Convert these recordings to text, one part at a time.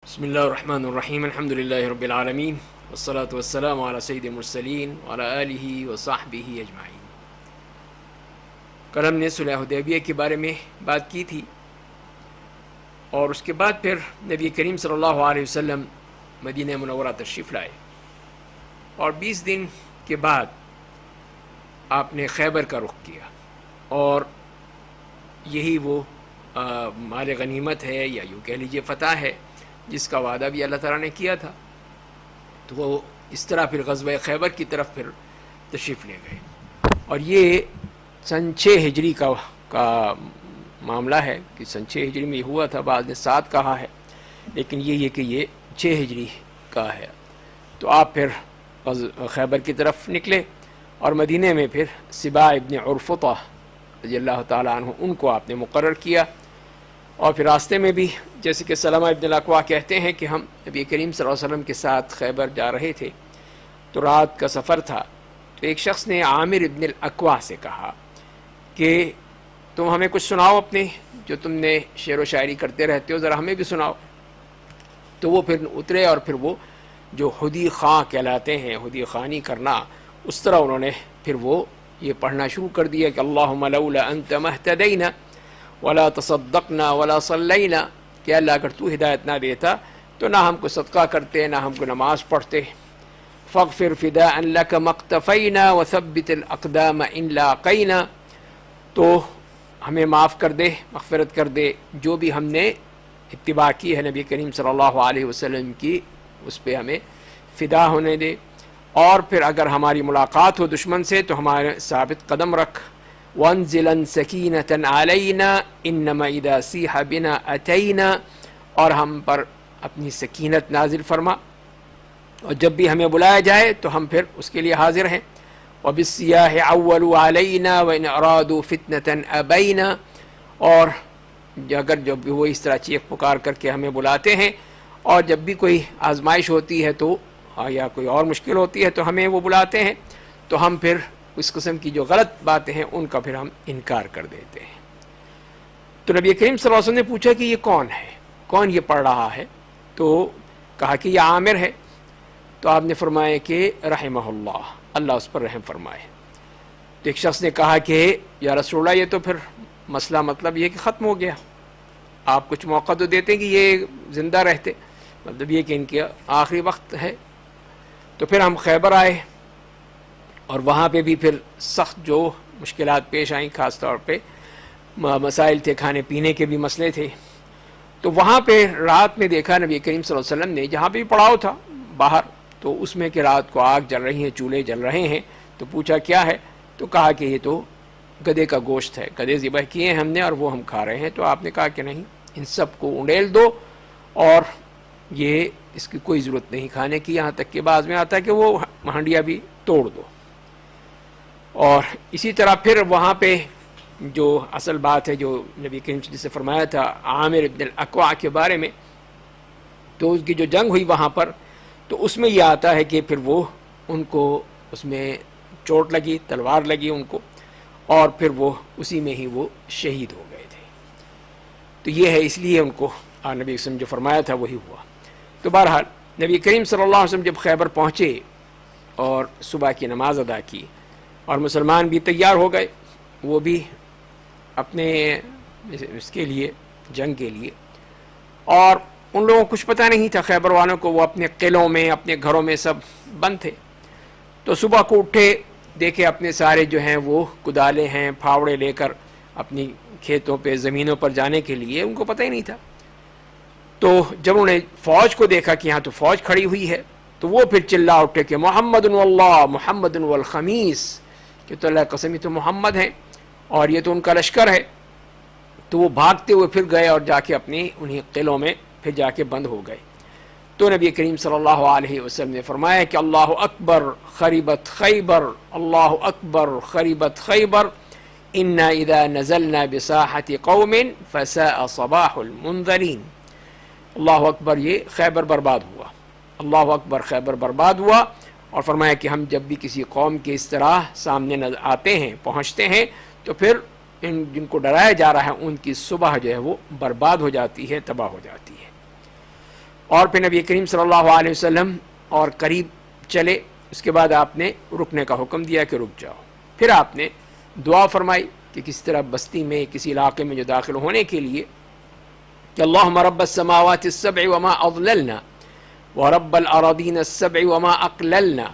بسم اللہ الرحمن الرحیم الحمد للہ رب العالمین والصلاة والسلام علی سید المرسلین وعلی آلہ وصحبہ اجمعین۔ کل ہم نے صلح حدیبیہ کے بارے میں بات کی تھی، اور اس کے بعد پھر نبی کریم صلی اللہ علیہ وسلم مدینہ منورہ تشریف لائے، اور 20 دن کے بعد آپ نے خیبر کا رخ کیا، اور یہی وہ مال غنیمت ہے، یا یوں کہہ لیجیے فتح ہے، جس کا وعدہ بھی اللہ تعالیٰ نے کیا تھا۔ تو وہ اس طرح پھر غزوہ خیبر کی طرف پھر تشریف لے گئے، اور یہ سن 6 ہجری کا معاملہ ہے کہ سن 6 ہجری میں ہوا تھا، بعض نے 7 کہا ہے، لیکن یہ کہ یہ 6 ہجری کا ہے۔ تو آپ پھر خیبر کی طرف نکلے، اور مدینہ میں پھر سباع ابن عرفطہ رضی اللہ تعالیٰ عنہ ان کو آپ نے مقرر کیا، اور پھر راستے میں بھی جیسے کہ سلمہ ابن الاکوع کہتے ہیں کہ ہم نبی کریم صلی اللہ علیہ وسلم کے ساتھ خیبر جا رہے تھے، تو رات کا سفر تھا، تو ایک شخص نے عامر ابن الاکوع سے کہا کہ تم ہمیں کچھ سناؤ، اپنے جو تم نے شعر و شاعری کرتے رہتے ہو ذرا ہمیں بھی سناؤ۔ تو وہ پھر اترے، اور پھر وہ جو حدی خاں کہلاتے ہیں، حدی خوانی کرنا، اس طرح انہوں نے پھر وہ یہ پڑھنا شروع کر دیا کہ اللہم لولا انت مہتدینا ولا تصدقنا ولا صلینا، کہ اللہ اگر تو ہدایت نہ دیتا تو نہ ہم کو صدقہ کرتے، نہ ہم کو نماز پڑھتے۔ فاغفر فداء لک مقتفینا وثبت الاقدام ان لاقینا، تو ہمیں معاف کر دے، مغفرت کر دے، جو بھی ہم نے اتباع کی ہے نبی کریم صلی اللہ علیہ وسلم کی، اس پہ ہمیں فدا ہونے دے، اور پھر اگر ہماری ملاقات ہو دشمن سے تو ہمارے ثابت قدم رکھ۔ وانزلا سکینۃ علینا انما اذا سیح بنا اتینا، اور ہم پر اپنی سکینت نازل فرما، اور جب بھی ہمیں بلایا جائے تو ہم پھر اس کے لیے حاضر ہیں۔ وبالسیاح اولوا علینا وان ارادوا فتنۃ ابینا، اور اگر جب بھی وہ اس طرح چیخ پکار کر کے ہمیں بلاتے ہیں، اور جب بھی کوئی آزمائش ہوتی ہے تو یا کوئی اور مشکل ہوتی ہے تو ہمیں وہ بلاتے ہیں، تو ہم پھر اس قسم کی جو غلط باتیں ہیں ان کا پھر ہم انکار کر دیتے ہیں۔ تو نبی کریم صلی اللہ علیہ وسلم نے پوچھا کہ یہ کون ہے، کون یہ پڑھ رہا ہے؟ تو کہا کہ یہ عامر ہے۔ تو آپ نے فرمایا کہ رحمہ اللہ، اللہ اس پر رحم فرمائے۔ تو ایک شخص نے کہا کہ یا رسول اللہ، یہ تو پھر مسئلہ مطلب یہ کہ ختم ہو گیا، آپ کچھ موقع تو دیتے کہ یہ زندہ رہتے، مطلب یہ کہ ان کے آخری وقت ہے۔ تو پھر ہم خیبر آئے، اور وہاں پہ بھی پھر سخت جو مشکلات پیش آئیں، خاص طور پہ مسائل تھے، کھانے پینے کے بھی مسئلے تھے۔ تو وہاں پہ رات میں دیکھا نبی کریم صلی اللہ علیہ وسلم نے، جہاں پہ پڑاؤ تھا باہر، تو اس میں کہ رات کو آگ جل رہی ہیں، چولہے جل رہے ہیں۔ تو پوچھا کیا ہے؟ تو کہا کہ یہ تو گدھے کا گوشت ہے، گدھے ذبح کیے ہیں ہم نے اور وہ ہم کھا رہے ہیں۔ تو آپ نے کہا کہ نہیں، ان سب کو انڈیل دو، اور یہ اس کی کوئی ضرورت نہیں کھانے کی، یہاں تک کہ بعض میں آتا ہے کہ وہ ہانڈیاں بھی توڑ دو۔ اور اسی طرح پھر وہاں پہ جو اصل بات ہے جو نبی کریم سے جسے فرمایا تھا عامر ابن الاکوع کے بارے میں، تو اس کی جو جنگ ہوئی وہاں پر، تو اس میں یہ آتا ہے کہ پھر وہ ان کو اس میں چوٹ لگی، تلوار لگی ان کو، اور پھر وہ اسی میں ہی وہ شہید ہو گئے تھے۔ تو یہ ہے، اس لیے ان کو نبی وسلم جو فرمایا تھا وہی ہوا۔ تو بہرحال نبی کریم صلی اللہ علیہ وسلم جب خیبر پہنچے اور صبح کی نماز ادا کی، اور مسلمان بھی تیار ہو گئے، وہ بھی اپنے اس کے لیے، جنگ کے لیے، اور ان لوگوں کو کچھ پتہ نہیں تھا، خیبر والوں کو، وہ اپنے قلعوں میں، اپنے گھروں میں سب بند تھے۔ تو صبح کو اٹھے، دیکھے اپنے سارے جو ہیں وہ کدالے ہیں، پھاوڑے لے کر اپنی کھیتوں پہ، زمینوں پر جانے کے لیے، ان کو پتہ ہی نہیں تھا۔ تو جب انہوں نے فوج کو دیکھا کہ یہاں تو فوج کھڑی ہوئی ہے، تو وہ پھر چلا اٹھے کہ محمد واللہ محمد والخمیس، کہ تو اللہ قسم، یہ تو محمد ہیں اور یہ تو ان کا لشکر ہے۔ تو وہ بھاگتے ہوئے پھر گئے اور جا کے اپنی انہی قلعوں میں پھر جا کے بند ہو گئے۔ تو نبی کریم صلی اللہ علیہ وسلم نے فرمایا کہ اللہ اکبر خریبت خیبر، اللہ اکبر خریبت خیبر، انا اذا نزلنا بساحت قوم فساء صباح المنذرین۔ اللہ اکبر، یہ خیبر برباد ہوا، اللہ اکبر خیبر برباد ہوا۔ اور فرمایا کہ ہم جب بھی کسی قوم کے اس طرح سامنے آتے ہیں، پہنچتے ہیں، تو پھر جن کو ڈرایا جا رہا ہے ان کی صبح جو ہے وہ برباد ہو جاتی ہے، تباہ ہو جاتی ہے۔ اور پھر نبی کریم صلی اللہ علیہ وسلم اور قریب چلے. اس کے بعد آپ نے رکنے کا حکم دیا کہ رک جاؤ. پھر آپ نے دعا فرمائی کہ کسی طرح بستی میں کسی علاقے میں جو داخل ہونے کے لیے کہ اللہم رب السماوات السبع وما اضللنا ورب الارضین السبع وما اقللنا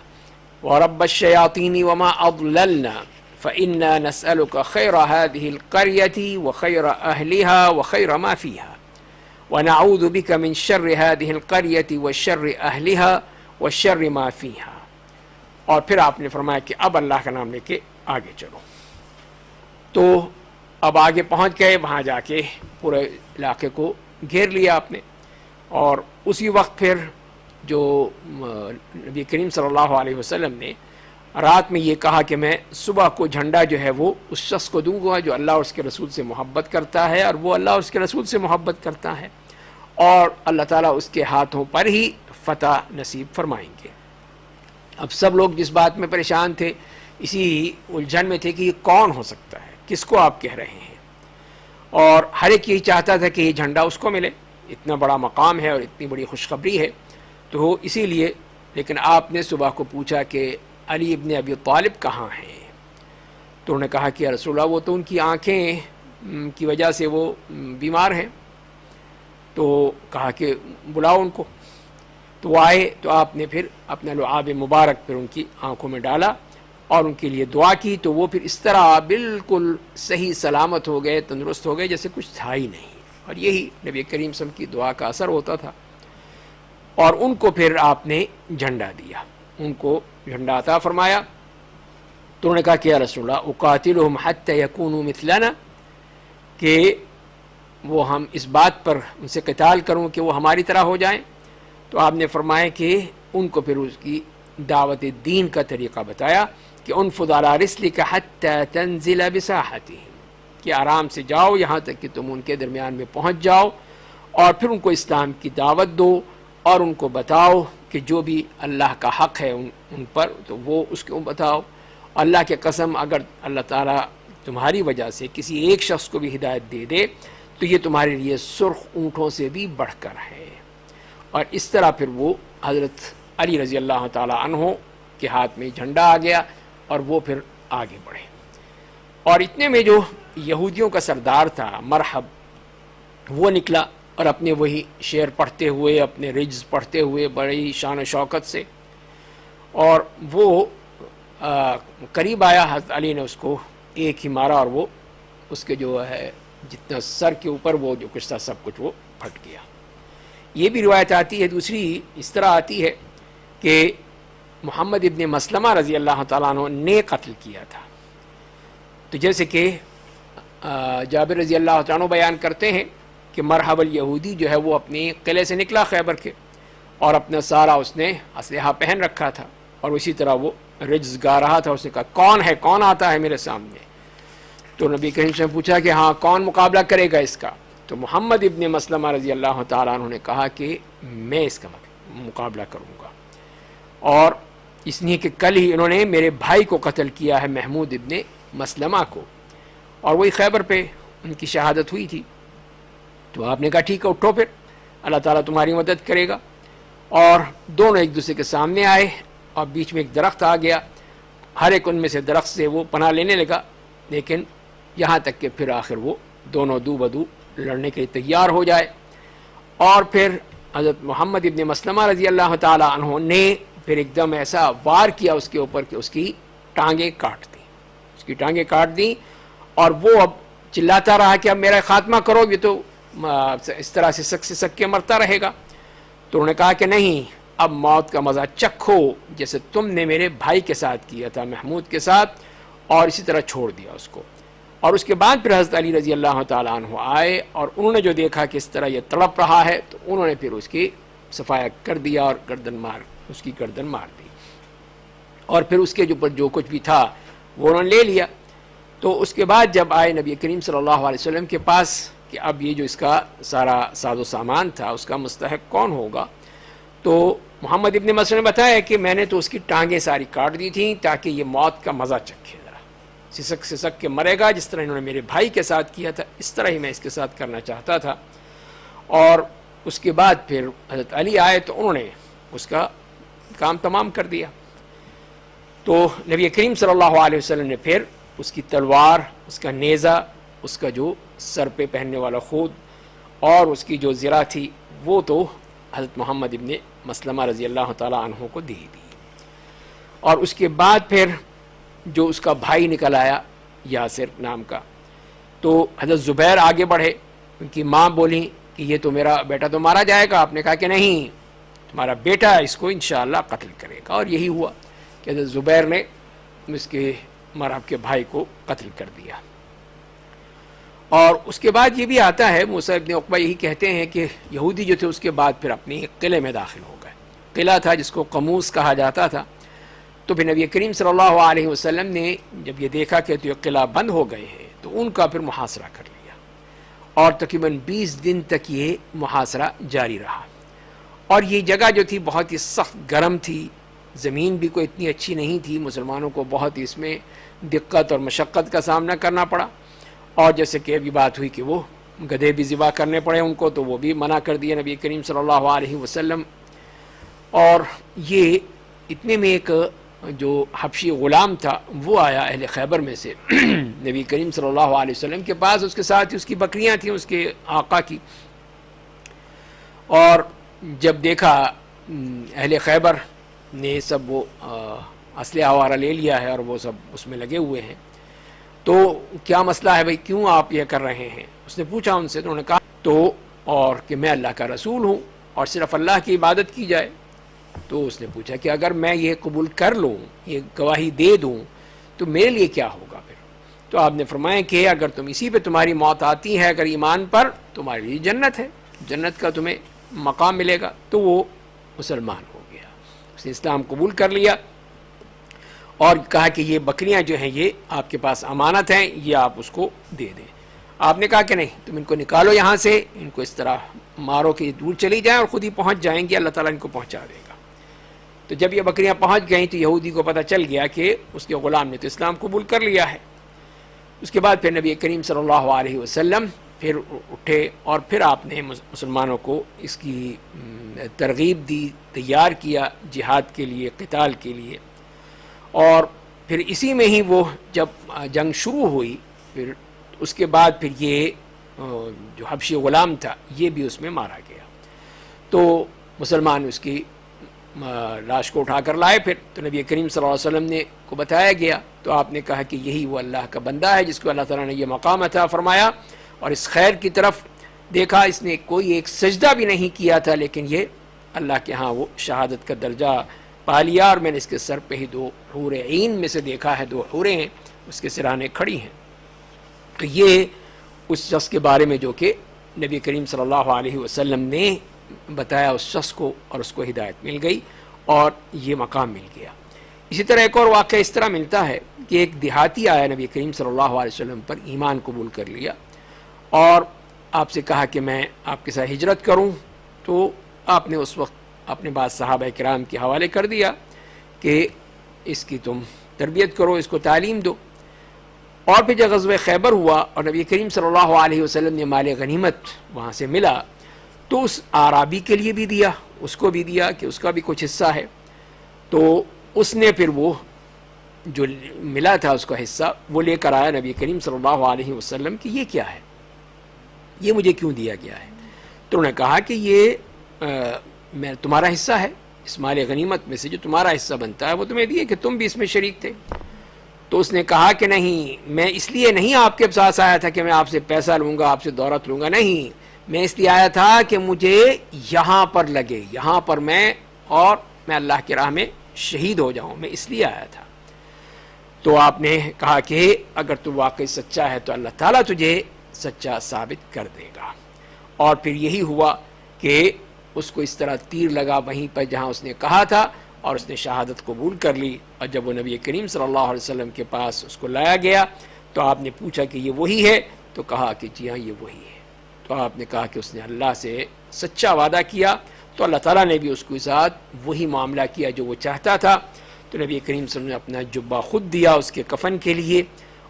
ورب الشیاطین وما اضللنا فإنا نسألك خير هذه القرية وخير أهلها وخير ما فيها ونعوذ بك من شر هذه القرية وشر أهلها وشر ما فيها. اور پھر آپ نے فرمایا کہ اب اللہ کا نام لے کے آگے چلو. تو اب آگے پہنچ گئے, وہاں جا کے پورے علاقے کو گھیر لیا آپ نے. اور اسی وقت پھر جو نبی کریم صلی اللہ علیہ وسلم نے رات میں یہ کہا کہ میں صبح کو جھنڈا جو ہے وہ اس شخص کو دوں گا جو اللہ اور اس کے رسول سے محبت کرتا ہے, اور وہ اللہ اور اس کے رسول سے محبت کرتا ہے, اور اللہ تعالیٰ اس کے ہاتھوں پر ہی فتح نصیب فرمائیں گے. اب سب لوگ جس بات میں پریشان تھے, اسی الجھن میں تھے کہ یہ کون ہو سکتا ہے, کس کو آپ کہہ رہے ہیں. اور ہر ایک یہی چاہتا تھا کہ یہ جھنڈا اس کو ملے, اتنا بڑا مقام ہے اور اتنی بڑی خوشخبری ہے. تو اسی لیے لیکن آپ نے صبح کو پوچھا کہ علی ابن ابی طالب کہاں ہیں. تو انہوں نے کہا کہ یا رسول اللہ وہ تو ان کی آنکھیں کی وجہ سے وہ بیمار ہیں. تو کہا کہ بلاؤ ان کو. تو وہ آئے تو آپ نے پھر اپنا لعاب مبارک پھر ان کی آنکھوں میں ڈالا اور ان کے لیے دعا کی. تو وہ پھر اس طرح بالکل صحیح سلامت ہو گئے, تندرست ہو گئے جیسے کچھ تھا ہی نہیں. اور یہی نبی کریم صلی اللہ علیہ وسلم کی دعا کا اثر ہوتا تھا. اور ان کو پھر آپ نے جھنڈا دیا, ان کو جھنڈا عطا فرمایا. تو انہوں نے کہا کہ یا رسول اللہ اقاتلہم حتی یکونوا مثلنا, کہ وہ ہم اس بات پر ان سے قتال کروں کہ وہ ہماری طرح ہو جائیں. تو آپ نے فرمایا کہ ان کو پھر اس کی دعوت دین کا طریقہ بتایا کہ انفض علی رسلک حتی تنزل بساحتہم, کہ آرام سے جاؤ یہاں تک کہ تم ان کے درمیان میں پہنچ جاؤ, اور پھر ان کو اسلام کی دعوت دو اور ان کو بتاؤ کہ جو بھی اللہ کا حق ہے ان پر تو وہ اس کو بتاؤ. اللہ کے قسم اگر اللہ تعالیٰ تمہاری وجہ سے کسی ایک شخص کو بھی ہدایت دے دے تو یہ تمہارے لیے سرخ اونٹوں سے بھی بڑھ کر ہے. اور اس طرح پھر وہ حضرت علی رضی اللہ تعالیٰ عنہ کے ہاتھ میں جھنڈا آ گیا اور وہ پھر آگے بڑھے. اور اتنے میں جو یہودیوں کا سردار تھا مرحب, وہ نکلا اور اپنے وہی شعر پڑھتے ہوئے, اپنے رجز پڑھتے ہوئے بڑی شان و شوکت سے, اور وہ قریب آیا. حضرت علی نے اس کو ایک ہی مارا اور وہ اس کے جو ہے جتنا سر کے اوپر وہ جو کچھ تھا سب کچھ وہ پھٹ گیا. یہ بھی روایت آتی ہے دوسری اس طرح آتی ہے کہ محمد ابن مسلمہ رضی اللہ تعالیٰ عنہ نے قتل کیا تھا. تو جیسے کہ جابر رضی اللہ تعالیٰ عنہ بیان کرتے ہیں کہ مرحب الیہودی جو ہے وہ اپنے قلعے سے نکلا خیبر کے, اور اپنا سارا اس نے اسلحہ پہن رکھا تھا, اور اسی طرح وہ رجز گا رہا تھا. اس نے کہا کون ہے, کون آتا ہے میرے سامنے. تو نبی کریم سے پوچھا کہ ہاں کون مقابلہ کرے گا اس کا. تو محمد ابن مسلمہ رضی اللہ تعالیٰ عنہ نے کہا کہ میں اس کا مقابلہ کروں گا. اور اس لیے کہ کل ہی انہوں نے میرے بھائی کو قتل کیا ہے, محمود ابن مسلمہ کو, اور وہی خیبر پہ ان کی شہادت ہوئی تھی. تو آپ نے کہا ٹھیک ہے اٹھو, پھر اللہ تعالیٰ تمہاری مدد کرے گا. اور دونوں ایک دوسرے کے سامنے آئے اور بیچ میں ایک درخت آ گیا. ہر ایک ان میں سے درخت سے وہ پناہ لینے لگا, لیکن یہاں تک کہ پھر آخر وہ دونوں دو بدو لڑنے کے لیے تیار ہو جائے. اور پھر حضرت محمد ابن مسلمہ رضی اللہ تعالیٰ عنہ نے پھر ایک دم ایسا وار کیا اس کے اوپر کہ اس کی ٹانگیں کاٹ دیں, اس کی ٹانگیں کاٹ دیں. اور وہ اب چلاتا رہا کہ اب میرا خاتمہ کرو, یہ تو اس طرح سے سک کے مرتا رہے گا. تو انہوں نے کہا کہ نہیں, اب موت کا مزہ چکھو جیسے تم نے میرے بھائی کے ساتھ کیا تھا, محمود کے ساتھ, اور اسی طرح چھوڑ دیا اس کو. اور اس کے بعد پھر حضرت علی رضی اللہ تعالیٰ عنہ آئے, اور انہوں نے جو دیکھا کہ اس طرح یہ تڑپ رہا ہے تو انہوں نے پھر اس کی صفایا کر دیا اور اس کی گردن مار دی, اور پھر اس کے جو کچھ بھی تھا وہ انہوں نے لے لیا. تو اس کے بعد جب آئے نبی کریم صلی اللہ علیہ وسلم کے پاس کہ اب یہ جو اس کا سارا ساز و سامان تھا اس کا مستحق کون ہوگا, تو محمد ابن مسلمہ نے بتایا کہ میں نے تو اس کی ٹانگیں ساری کاٹ دی تھیں تاکہ یہ موت کا مزہ چکھے, ذرا سسک کے مرے گا جس طرح انہوں نے میرے بھائی کے ساتھ کیا تھا, اس طرح ہی میں اس کے ساتھ کرنا چاہتا تھا. اور اس کے بعد پھر حضرت علی آئے تو انہوں نے اس کا کام تمام کر دیا. تو نبی کریم صلی اللہ علیہ وسلم نے پھر اس کی تلوار، اس کا نیزہ، اس کا جو سر پہ پہننے والا خود اور اس کی جو زرہ تھی وہ تو حضرت محمد ابن مسلمہ رضی اللہ تعالیٰ عنہ کو دی. اور اس کے بعد پھر جو اس کا بھائی نکل آیا یاسر نام کا، تو حضرت زبیر آگے بڑھے، ان کی ماں بولی کہ یہ تو میرا بیٹا تو مارا جائے گا. آپ نے کہا کہ نہیں، تمہارا بیٹا اس کو انشاءاللہ قتل کرے گا. اور یہی ہوا کہ حضرت زبیر نے اس کے مرحب کے بھائی کو قتل کر دیا. اور اس کے بعد یہ بھی آتا ہے، موسیٰ ابن عقبہ یہی کہتے ہیں کہ یہودی جو تھے اس کے بعد پھر اپنے ایک قلعے میں داخل ہو گئے. قلعہ تھا جس کو قموس کہا جاتا تھا. تو پھر نبی کریم صلی اللہ علیہ وسلم نے جب یہ دیکھا کہ تو یہ قلعہ بند ہو گئے ہیں تو ان کا پھر محاصرہ کر لیا، اور تقریباً 20 دن تک یہ محاصرہ جاری رہا. اور یہ جگہ جو تھی بہت ہی سخت گرم تھی، زمین بھی کوئی اتنی اچھی نہیں تھی، مسلمانوں کو بہت اس میں دقت اور مشقت کا سامنا کرنا پڑا. اور جیسے کہ ابھی بات ہوئی کہ وہ گدھے بھی ذبح کرنے پڑے ان کو، تو وہ بھی منع کر دیا نبی کریم صلی اللہ علیہ وسلم. اور یہ اتنے میں ایک جو حبشی غلام تھا وہ آیا اہل خیبر میں سے نبی کریم صلی اللہ علیہ وسلم کے پاس. اس کے ساتھ ہی اس کی بکریاں تھیں اس کے آقا کی. اور جب دیکھا اہل خیبر نے سب وہ اسلحہ وغیرہ لے لیا ہے اور وہ سب اس میں لگے ہوئے ہیں، تو کیا مسئلہ ہے بھائی، کیوں آپ یہ کر رہے ہیں؟ اس نے پوچھا ان سے، تو انہوں نے کہا تو اور کہ میں اللہ کا رسول ہوں اور صرف اللہ کی عبادت کی جائے. تو اس نے پوچھا کہ اگر میں یہ قبول کر لوں، یہ گواہی دے دوں تو میرے لیے کیا ہوگا پھر؟ تو آپ نے فرمایا کہ اگر تم اسی پہ تمہاری موت آتی ہے، اگر ایمان پر، تمہارے لیے جنت ہے، جنت کا تمہیں مقام ملے گا. تو وہ مسلمان ہو گیا، اس نے اسلام قبول کر لیا اور کہا کہ یہ بکریاں جو ہیں یہ آپ کے پاس امانت ہیں، یہ آپ اس کو دے دیں. آپ نے کہا کہ نہیں، تم ان کو نکالو یہاں سے، ان کو اس طرح مارو کہ دور چلی جائیں اور خود ہی پہنچ جائیں گے، اللہ تعالیٰ ان کو پہنچا دے گا. تو جب یہ بکریاں پہنچ گئیں تو یہودی کو پتہ چل گیا کہ اس کے غلام نے تو اسلام قبول کر لیا ہے. اس کے بعد پھر نبی کریم صلی اللہ علیہ وسلم پھر اٹھے اور پھر آپ نے مسلمانوں کو اس کی ترغیب دی، تیار کیا جہاد کے لیے، قتال کے لیے. اور پھر اسی میں ہی وہ جب جنگ شروع ہوئی، پھر اس کے بعد پھر یہ جو حبشی غلام تھا یہ بھی اس میں مارا گیا. تو مسلمان اس کی لاش کو اٹھا کر لائے پھر، تو نبی کریم صلی اللہ علیہ وسلم نے کو بتایا گیا. تو آپ نے کہا کہ یہی وہ اللہ کا بندہ ہے جس کو اللہ تعالیٰ نے یہ مقام عطا فرمایا اور اس خیر کی طرف دیکھا. اس نے کوئی ایک سجدہ بھی نہیں کیا تھا، لیکن یہ اللہ کے ہاں وہ شہادت کا درجہ پا لیا. اور میں نے اس کے سر پہ ہی 2 حور عین میں سے دیکھا ہے، 2 حوریں ہیں اس کے سرانے کھڑی ہیں. تو یہ اس شخص کے بارے میں جو کہ نبی کریم صلی اللہ علیہ وسلم نے بتایا اس شخص کو، اور اس کو ہدایت مل گئی اور یہ مقام مل گیا. اسی طرح ایک اور واقعہ اس طرح ملتا ہے کہ ایک دیہاتی آیا نبی کریم صلی اللہ علیہ وسلم پر، ایمان قبول کر لیا اور آپ سے کہا کہ میں آپ کے ساتھ ہجرت کروں. تو آپ نے اس وقت اپنے بعض صحابہ کرام کے حوالے کر دیا کہ اس کی تم تربیت کرو، اس کو تعلیم دو. اور پھر جب غزوہ خیبر ہوا اور نبی کریم صلی اللہ علیہ وسلم نے مال غنیمت وہاں سے ملا، تو اس اعرابی کے لیے بھی دیا، اس کو بھی دیا کہ اس کا بھی کچھ حصہ ہے. تو اس نے پھر وہ جو ملا تھا اس کا حصہ وہ لے کر آیا نبی کریم صلی اللہ علیہ وسلم کہ یہ کیا ہے، یہ مجھے کیوں دیا گیا ہے؟ تو انہوں نے کہا کہ یہ میں تمہارا حصہ ہے، اس مال غنیمت میں سے جو تمہارا حصہ بنتا ہے وہ تمہیں دیے کہ تم بھی اس میں شریک تھے. تو اس نے کہا کہ نہیں، میں اس لیے نہیں آپ کے پاس آیا تھا کہ میں آپ سے پیسہ لوں گا، آپ سے دولت لوں گا، نہیں، میں اس لیے آیا تھا کہ مجھے یہاں پر لگے، یہاں پر میں اللہ کی راہ میں شہید ہو جاؤں، میں اس لیے آیا تھا. تو آپ نے کہا کہ اگر تو واقعی سچا ہے تو اللہ تعالیٰ تجھے سچا ثابت کر دے گا. اور پھر یہی ہوا کہ اس کو اس طرح تیر لگا وہیں پر جہاں اس نے کہا تھا، اور اس نے شہادت قبول کر لی. اور جب وہ نبی کریم صلی اللہ علیہ وسلم کے پاس اس کو لایا گیا تو آپ نے پوچھا کہ یہ وہی ہے؟ تو کہا کہ جی ہاں یہ وہی ہے. تو آپ نے کہا کہ اس نے اللہ سے سچا وعدہ کیا، تو اللہ تعالیٰ نے بھی اس کے ساتھ وہی معاملہ کیا جو وہ چاہتا تھا. تو نبی کریم صلی اللہ علیہ وسلم نے اپنا جبہ خود دیا اس کے کفن کے لیے،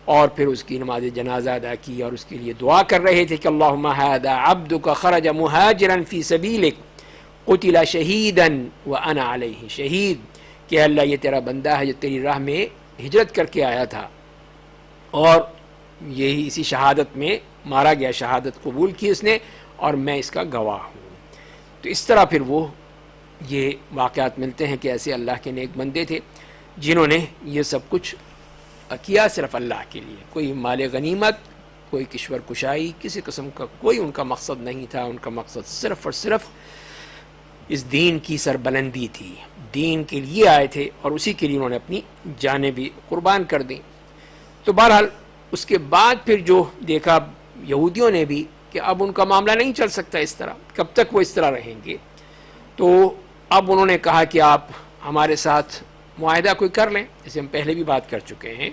اور پھر اس کی نماز جنازہ ادا کی اور اس کے لیے دعا کر رہے تھے کہ اللہم ھذا عبدک خرج مہاجرا فی سبیلک قتل شہیدا وانا علیہ شہید، کہ اللہ یہ تیرا بندہ ہے جو تیری راہ میں ہجرت کر کے آیا تھا اور یہی اسی شہادت میں مارا گیا، شہادت قبول کی اس نے اور میں اس کا گواہ ہوں۔ تو اس طرح پھر وہ یہ واقعات ملتے ہیں کہ ایسے اللہ کے نیک بندے تھے جنہوں نے یہ سب کچھ کیا صرف اللہ کے لیے، کوئی مال غنیمت، کوئی کشور کشائی، کسی قسم کا کوئی ان کا مقصد نہیں تھا، ان کا مقصد صرف اور صرف اس دین کی سربلندی تھی، دین کے لیے آئے تھے اور اسی کے لیے انہوں نے اپنی جانیں بھی قربان کر دیں۔ تو بہرحال اس کے بعد پھر جو دیکھا یہودیوں نے بھی کہ اب ان کا معاملہ نہیں چل سکتا اس طرح، کب تک وہ اس طرح رہیں گے، تو اب انہوں نے کہا کہ آپ ہمارے ساتھ معاہدہ کوئی کر لیں، جیسے ہم پہلے بھی بات کر چکے ہیں۔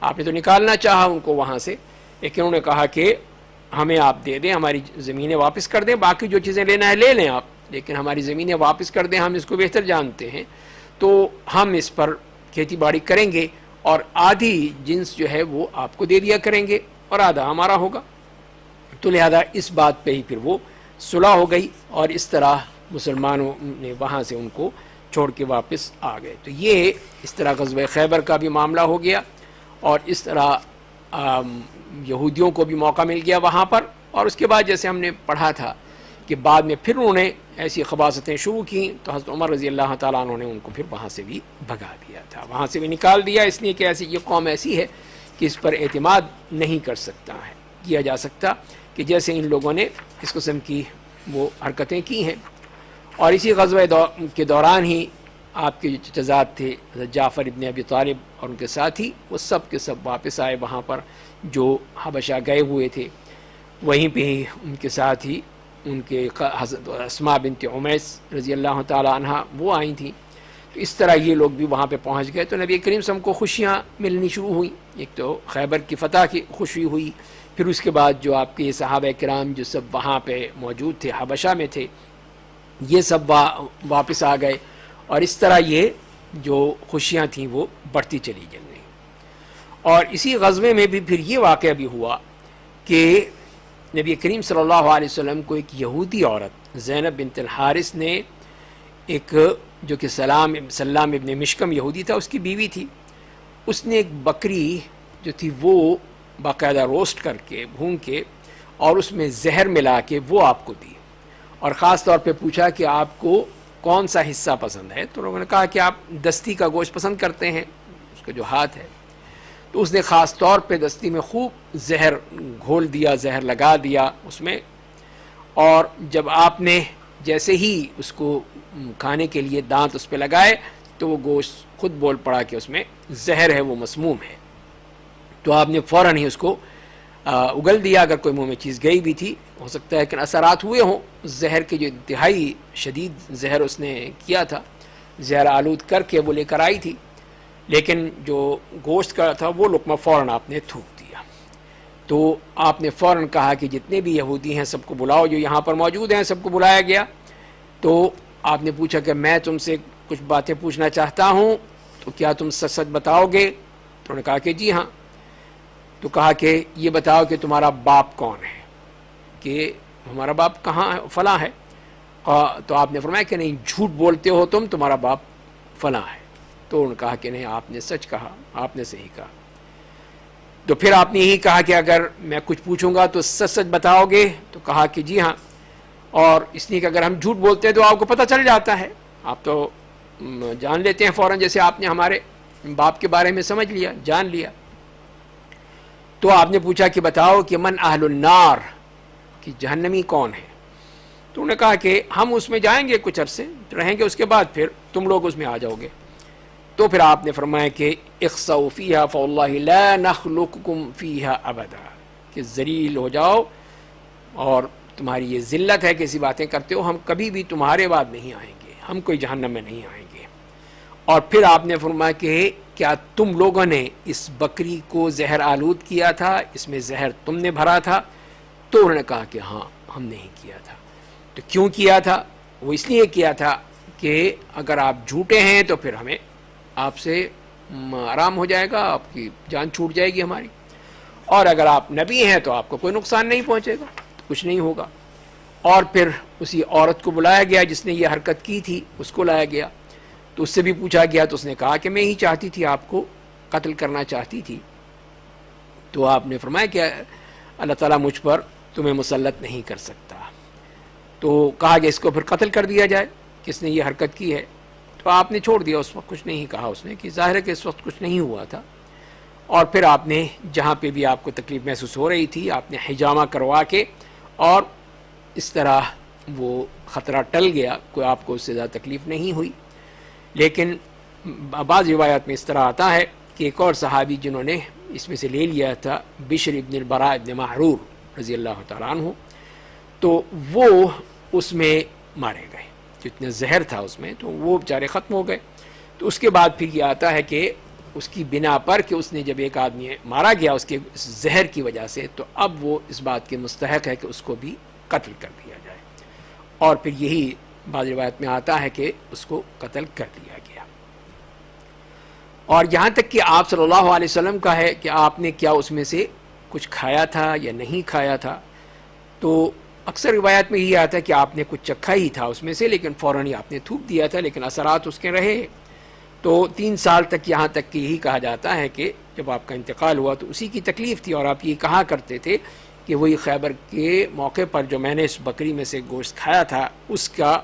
آپ نے تو نکالنا چاہا ان کو وہاں سے، لیکن انہوں نے کہا کہ ہمیں آپ دے دیں، ہماری زمینیں واپس کر دیں، باقی جو چیزیں لینا ہے لے لیں آپ، لیکن ہماری زمینیں واپس کر دیں، ہم اس کو بہتر جانتے ہیں، تو ہم اس پر کھیتی باڑی کریں گے اور آدھی جنس جو ہے وہ آپ کو دے دیا کریں گے اور آدھا ہمارا ہوگا۔ تو لہذا اس بات پہ ہی پھر وہ صلح ہو گئی اور اس طرح مسلمانوں نے وہاں سے ان کو چھوڑ کے واپس آ گئے۔ تو یہ اس طرح غزوہ خیبر کا بھی معاملہ ہو گیا اور اس طرح یہودیوں کو بھی موقع مل گیا وہاں پر، اور اس کے بعد جیسے ہم نے پڑھا تھا کہ بعد میں پھر انہوں نے ایسی خباثتیں شروع کیں تو حضرت عمر رضی اللہ تعالیٰ عنہ نے ان کو پھر وہاں سے بھی بھگا دیا تھا، وہاں سے بھی نکال دیا، اس لیے کہ ایسی یہ قوم ایسی ہے کہ اس پر اعتماد نہیں کر سکتا ہے، کیا جا سکتا، کہ جیسے ان لوگوں نے اس قسم کی وہ حرکتیں کی ہیں۔ اور اسی غزوہ کے دوران ہی آپ کے جو چچزاد تھے حضرت جعفر ابن ابی طالب اور ان کے ساتھی، وہ سب کے سب واپس آئے وہاں پر جو حبشہ گئے ہوئے تھے، وہیں پہ ہی ان کے ساتھ ہی ان کے حضرت اسماء بنت عمیس رضی اللہ تعالیٰ عنہ وہ آئی تھیں۔ تو اس طرح یہ لوگ بھی وہاں پہ پہنچ گئے، تو نبی کریم صلی اللہ علیہ وسلم کو خوشیاں ملنی شروع ہوئیں، ایک تو خیبر کی فتح کی خوشی ہوئی، پھر اس کے بعد جو آپ کے صحابہ کرام جو سب وہاں پہ موجود تھے حبشہ میں تھے، یہ سب واپس آ گئے، اور اس طرح یہ جو خوشیاں تھیں وہ بڑھتی چلی گئیں۔ اور اسی غزوے میں بھی پھر یہ واقعہ بھی ہوا کہ نبی کریم صلی اللہ علیہ وسلم کو ایک یہودی عورت زینب بنت الحارث نے، ایک جو کہ سلام ابن مشکم یہودی تھا، اس کی بیوی تھی، اس نے ایک بکری جو تھی وہ باقاعدہ روسٹ کر کے بھون کے اور اس میں زہر ملا کے وہ آپ کو دی، اور خاص طور پہ پوچھا کہ آپ کو کون سا حصہ پسند ہے، تو لوگوں نے کہا کہ آپ دستی کا گوشت پسند کرتے ہیں، اس کا جو ہاتھ ہے، تو اس نے خاص طور پہ دستی میں خوب زہر گھول دیا، زہر لگا دیا اس میں، اور جب آپ نے جیسے ہی اس کو کھانے کے لیے دانت اس پہ لگائے تو وہ گوشت خود بول پڑا کہ اس میں زہر ہے، وہ مسموم ہے، تو آپ نے فوراً ہی اس کو اگل دیا، اگر کوئی منہ میں چیز گئی بھی تھی ہو سکتا ہے کہ اثرات ہوئے ہوں، زہر کے جو انتہائی شدید زہر اس نے کیا تھا، زہر آلود کر کے وہ لے کر آئی تھی، لیکن جو گوشت کا تھا وہ لقمہ فوراً آپ نے تھوک دیا۔ تو آپ نے فوراً کہا کہ جتنے بھی یہودی ہیں سب کو بلاؤ، جو یہاں پر موجود ہیں سب کو بلایا گیا۔ تو آپ نے پوچھا کہ میں تم سے کچھ باتیں پوچھنا چاہتا ہوں، تو کیا تم سچ سچ بتاؤ گے؟ تو انہوں نے کہا کہ جی ہاں۔ تو کہا کہ یہ بتاؤ کہ تمہارا باپ کون ہے، کہ ہمارا باپ کہاں ہے، فلاں ہے۔ تو آپ نے فرمایا کہ نہیں، جھوٹ بولتے ہو تم، تمہارا باپ فلاں ہے۔ تو انہوں نے کہا کہ نہیں، آپ نے سچ کہا، آپ نے صحیح کہا۔ تو پھر آپ نے یہی کہا کہ اگر میں کچھ پوچھوں گا تو سچ سچ بتاؤ گے؟ تو کہا کہ جی ہاں، اور اس لیے کہ اگر ہم جھوٹ بولتے ہیں تو آپ کو پتہ چل جاتا ہے، آپ تو جان لیتے ہیں فوراً، جیسے آپ نے ہمارے باپ کے بارے میں سمجھ لیا، جان لیا۔ تو آپ نے پوچھا کہ بتاؤ کہ من اہل النار، کہ جہنمی کون ہے؟ تو انہوں نے کہا کہ ہم اس میں جائیں گے، کچھ عرصے رہیں گے، اس کے بعد پھر تم لوگ اس میں آ جاؤ گے۔ تو پھر آپ نے فرمایا کہ اخسؤوا فیہا فواللہ لا نخلقکم فیہا ابدا، کہ ذلیل ہو جاؤ، اور تمہاری یہ ذلت ہے کہ ایسی باتیں کرتے ہو، ہم کبھی بھی تمہارے بعد نہیں آئیں گے، ہم کوئی جہنم میں نہیں آئیں گے۔ اور پھر آپ نے فرمایا کہ کیا تم لوگوں نے اس بکری کو زہر آلود کیا تھا، اس میں زہر تم نے بھرا تھا؟ تو انہوں نے کہا کہ ہاں، ہم نے ہی کیا تھا۔ تو کیوں کیا تھا؟ وہ اس لیے کیا تھا کہ اگر آپ جھوٹے ہیں تو پھر ہمیں آپ سے آرام ہو جائے گا، آپ کی جان چھوٹ جائے گی ہماری۔ اور اگر آپ نبی ہیں تو آپ کو کوئی نقصان نہیں پہنچے گا، کچھ نہیں ہوگا۔ اور پھر اسی عورت کو بلایا گیا جس نے یہ حرکت کی تھی، اس کو لایا گیا تو اس سے بھی پوچھا گیا، تو اس نے کہا کہ میں ہی چاہتی تھی، آپ کو قتل کرنا چاہتی تھی۔ تو آپ نے فرمایا کہ اللہ تعالیٰ مجھ پر تمہیں مسلط نہیں کر سکتا۔ تو کہا کہ اس کو پھر قتل کر دیا جائے کس نے یہ حرکت کی ہے۔ تو آپ نے چھوڑ دیا، اس وقت کچھ نہیں کہا اس نے، کہ ظاہر ہے کہ اس وقت کچھ نہیں ہوا تھا۔ اور پھر آپ نے جہاں پہ بھی آپ کو تکلیف محسوس ہو رہی تھی آپ نے حجامہ کروا کے، اور اس طرح وہ خطرہ ٹل گیا، کوئی آپ کو اس سے زیادہ تکلیف نہیں ہوئی۔ لیکن بعض روایات میں اس طرح آتا ہے کہ ایک اور صحابی جنہوں نے اس میں سے لے لیا تھا، بشر ابن البراء ابن محرور رضی اللہ تعالیٰ عنہ، تو وہ اس میں مارے گئے، جتنا زہر تھا اس میں، تو وہ بیچارے ختم ہو گئے۔ تو اس کے بعد پھر یہ آتا ہے کہ اس کی بنا پر کہ اس نے جب ایک آدمی مارا گیا اس کے زہر کی وجہ سے، تو اب وہ اس بات کے مستحق ہے کہ اس کو بھی قتل کر دیا جائے، اور پھر یہی بعض روایت میں آتا ہے کہ اس کو قتل کر دیا گیا۔ اور یہاں تک کہ آپ صلی اللہ علیہ وسلم کا ہے کہ آپ نے کیا اس میں سے کچھ کھایا تھا یا نہیں کھایا تھا، تو اکثر روایات میں یہ آتا ہے کہ آپ نے کچھ چکھا ہی تھا اس میں سے، لیکن فوراً ہی آپ نے تھوک دیا تھا، لیکن اثرات اس کے رہے۔ تو 3 سال تک یہاں تک کہ یہی کہا جاتا ہے کہ جب آپ کا انتقال ہوا تو اسی کی تکلیف تھی، اور آپ یہ کہا کرتے تھے کہ وہی خیبر کے موقع پر جو میں نے اس بکری میں سے گوشت کھایا تھا اس کا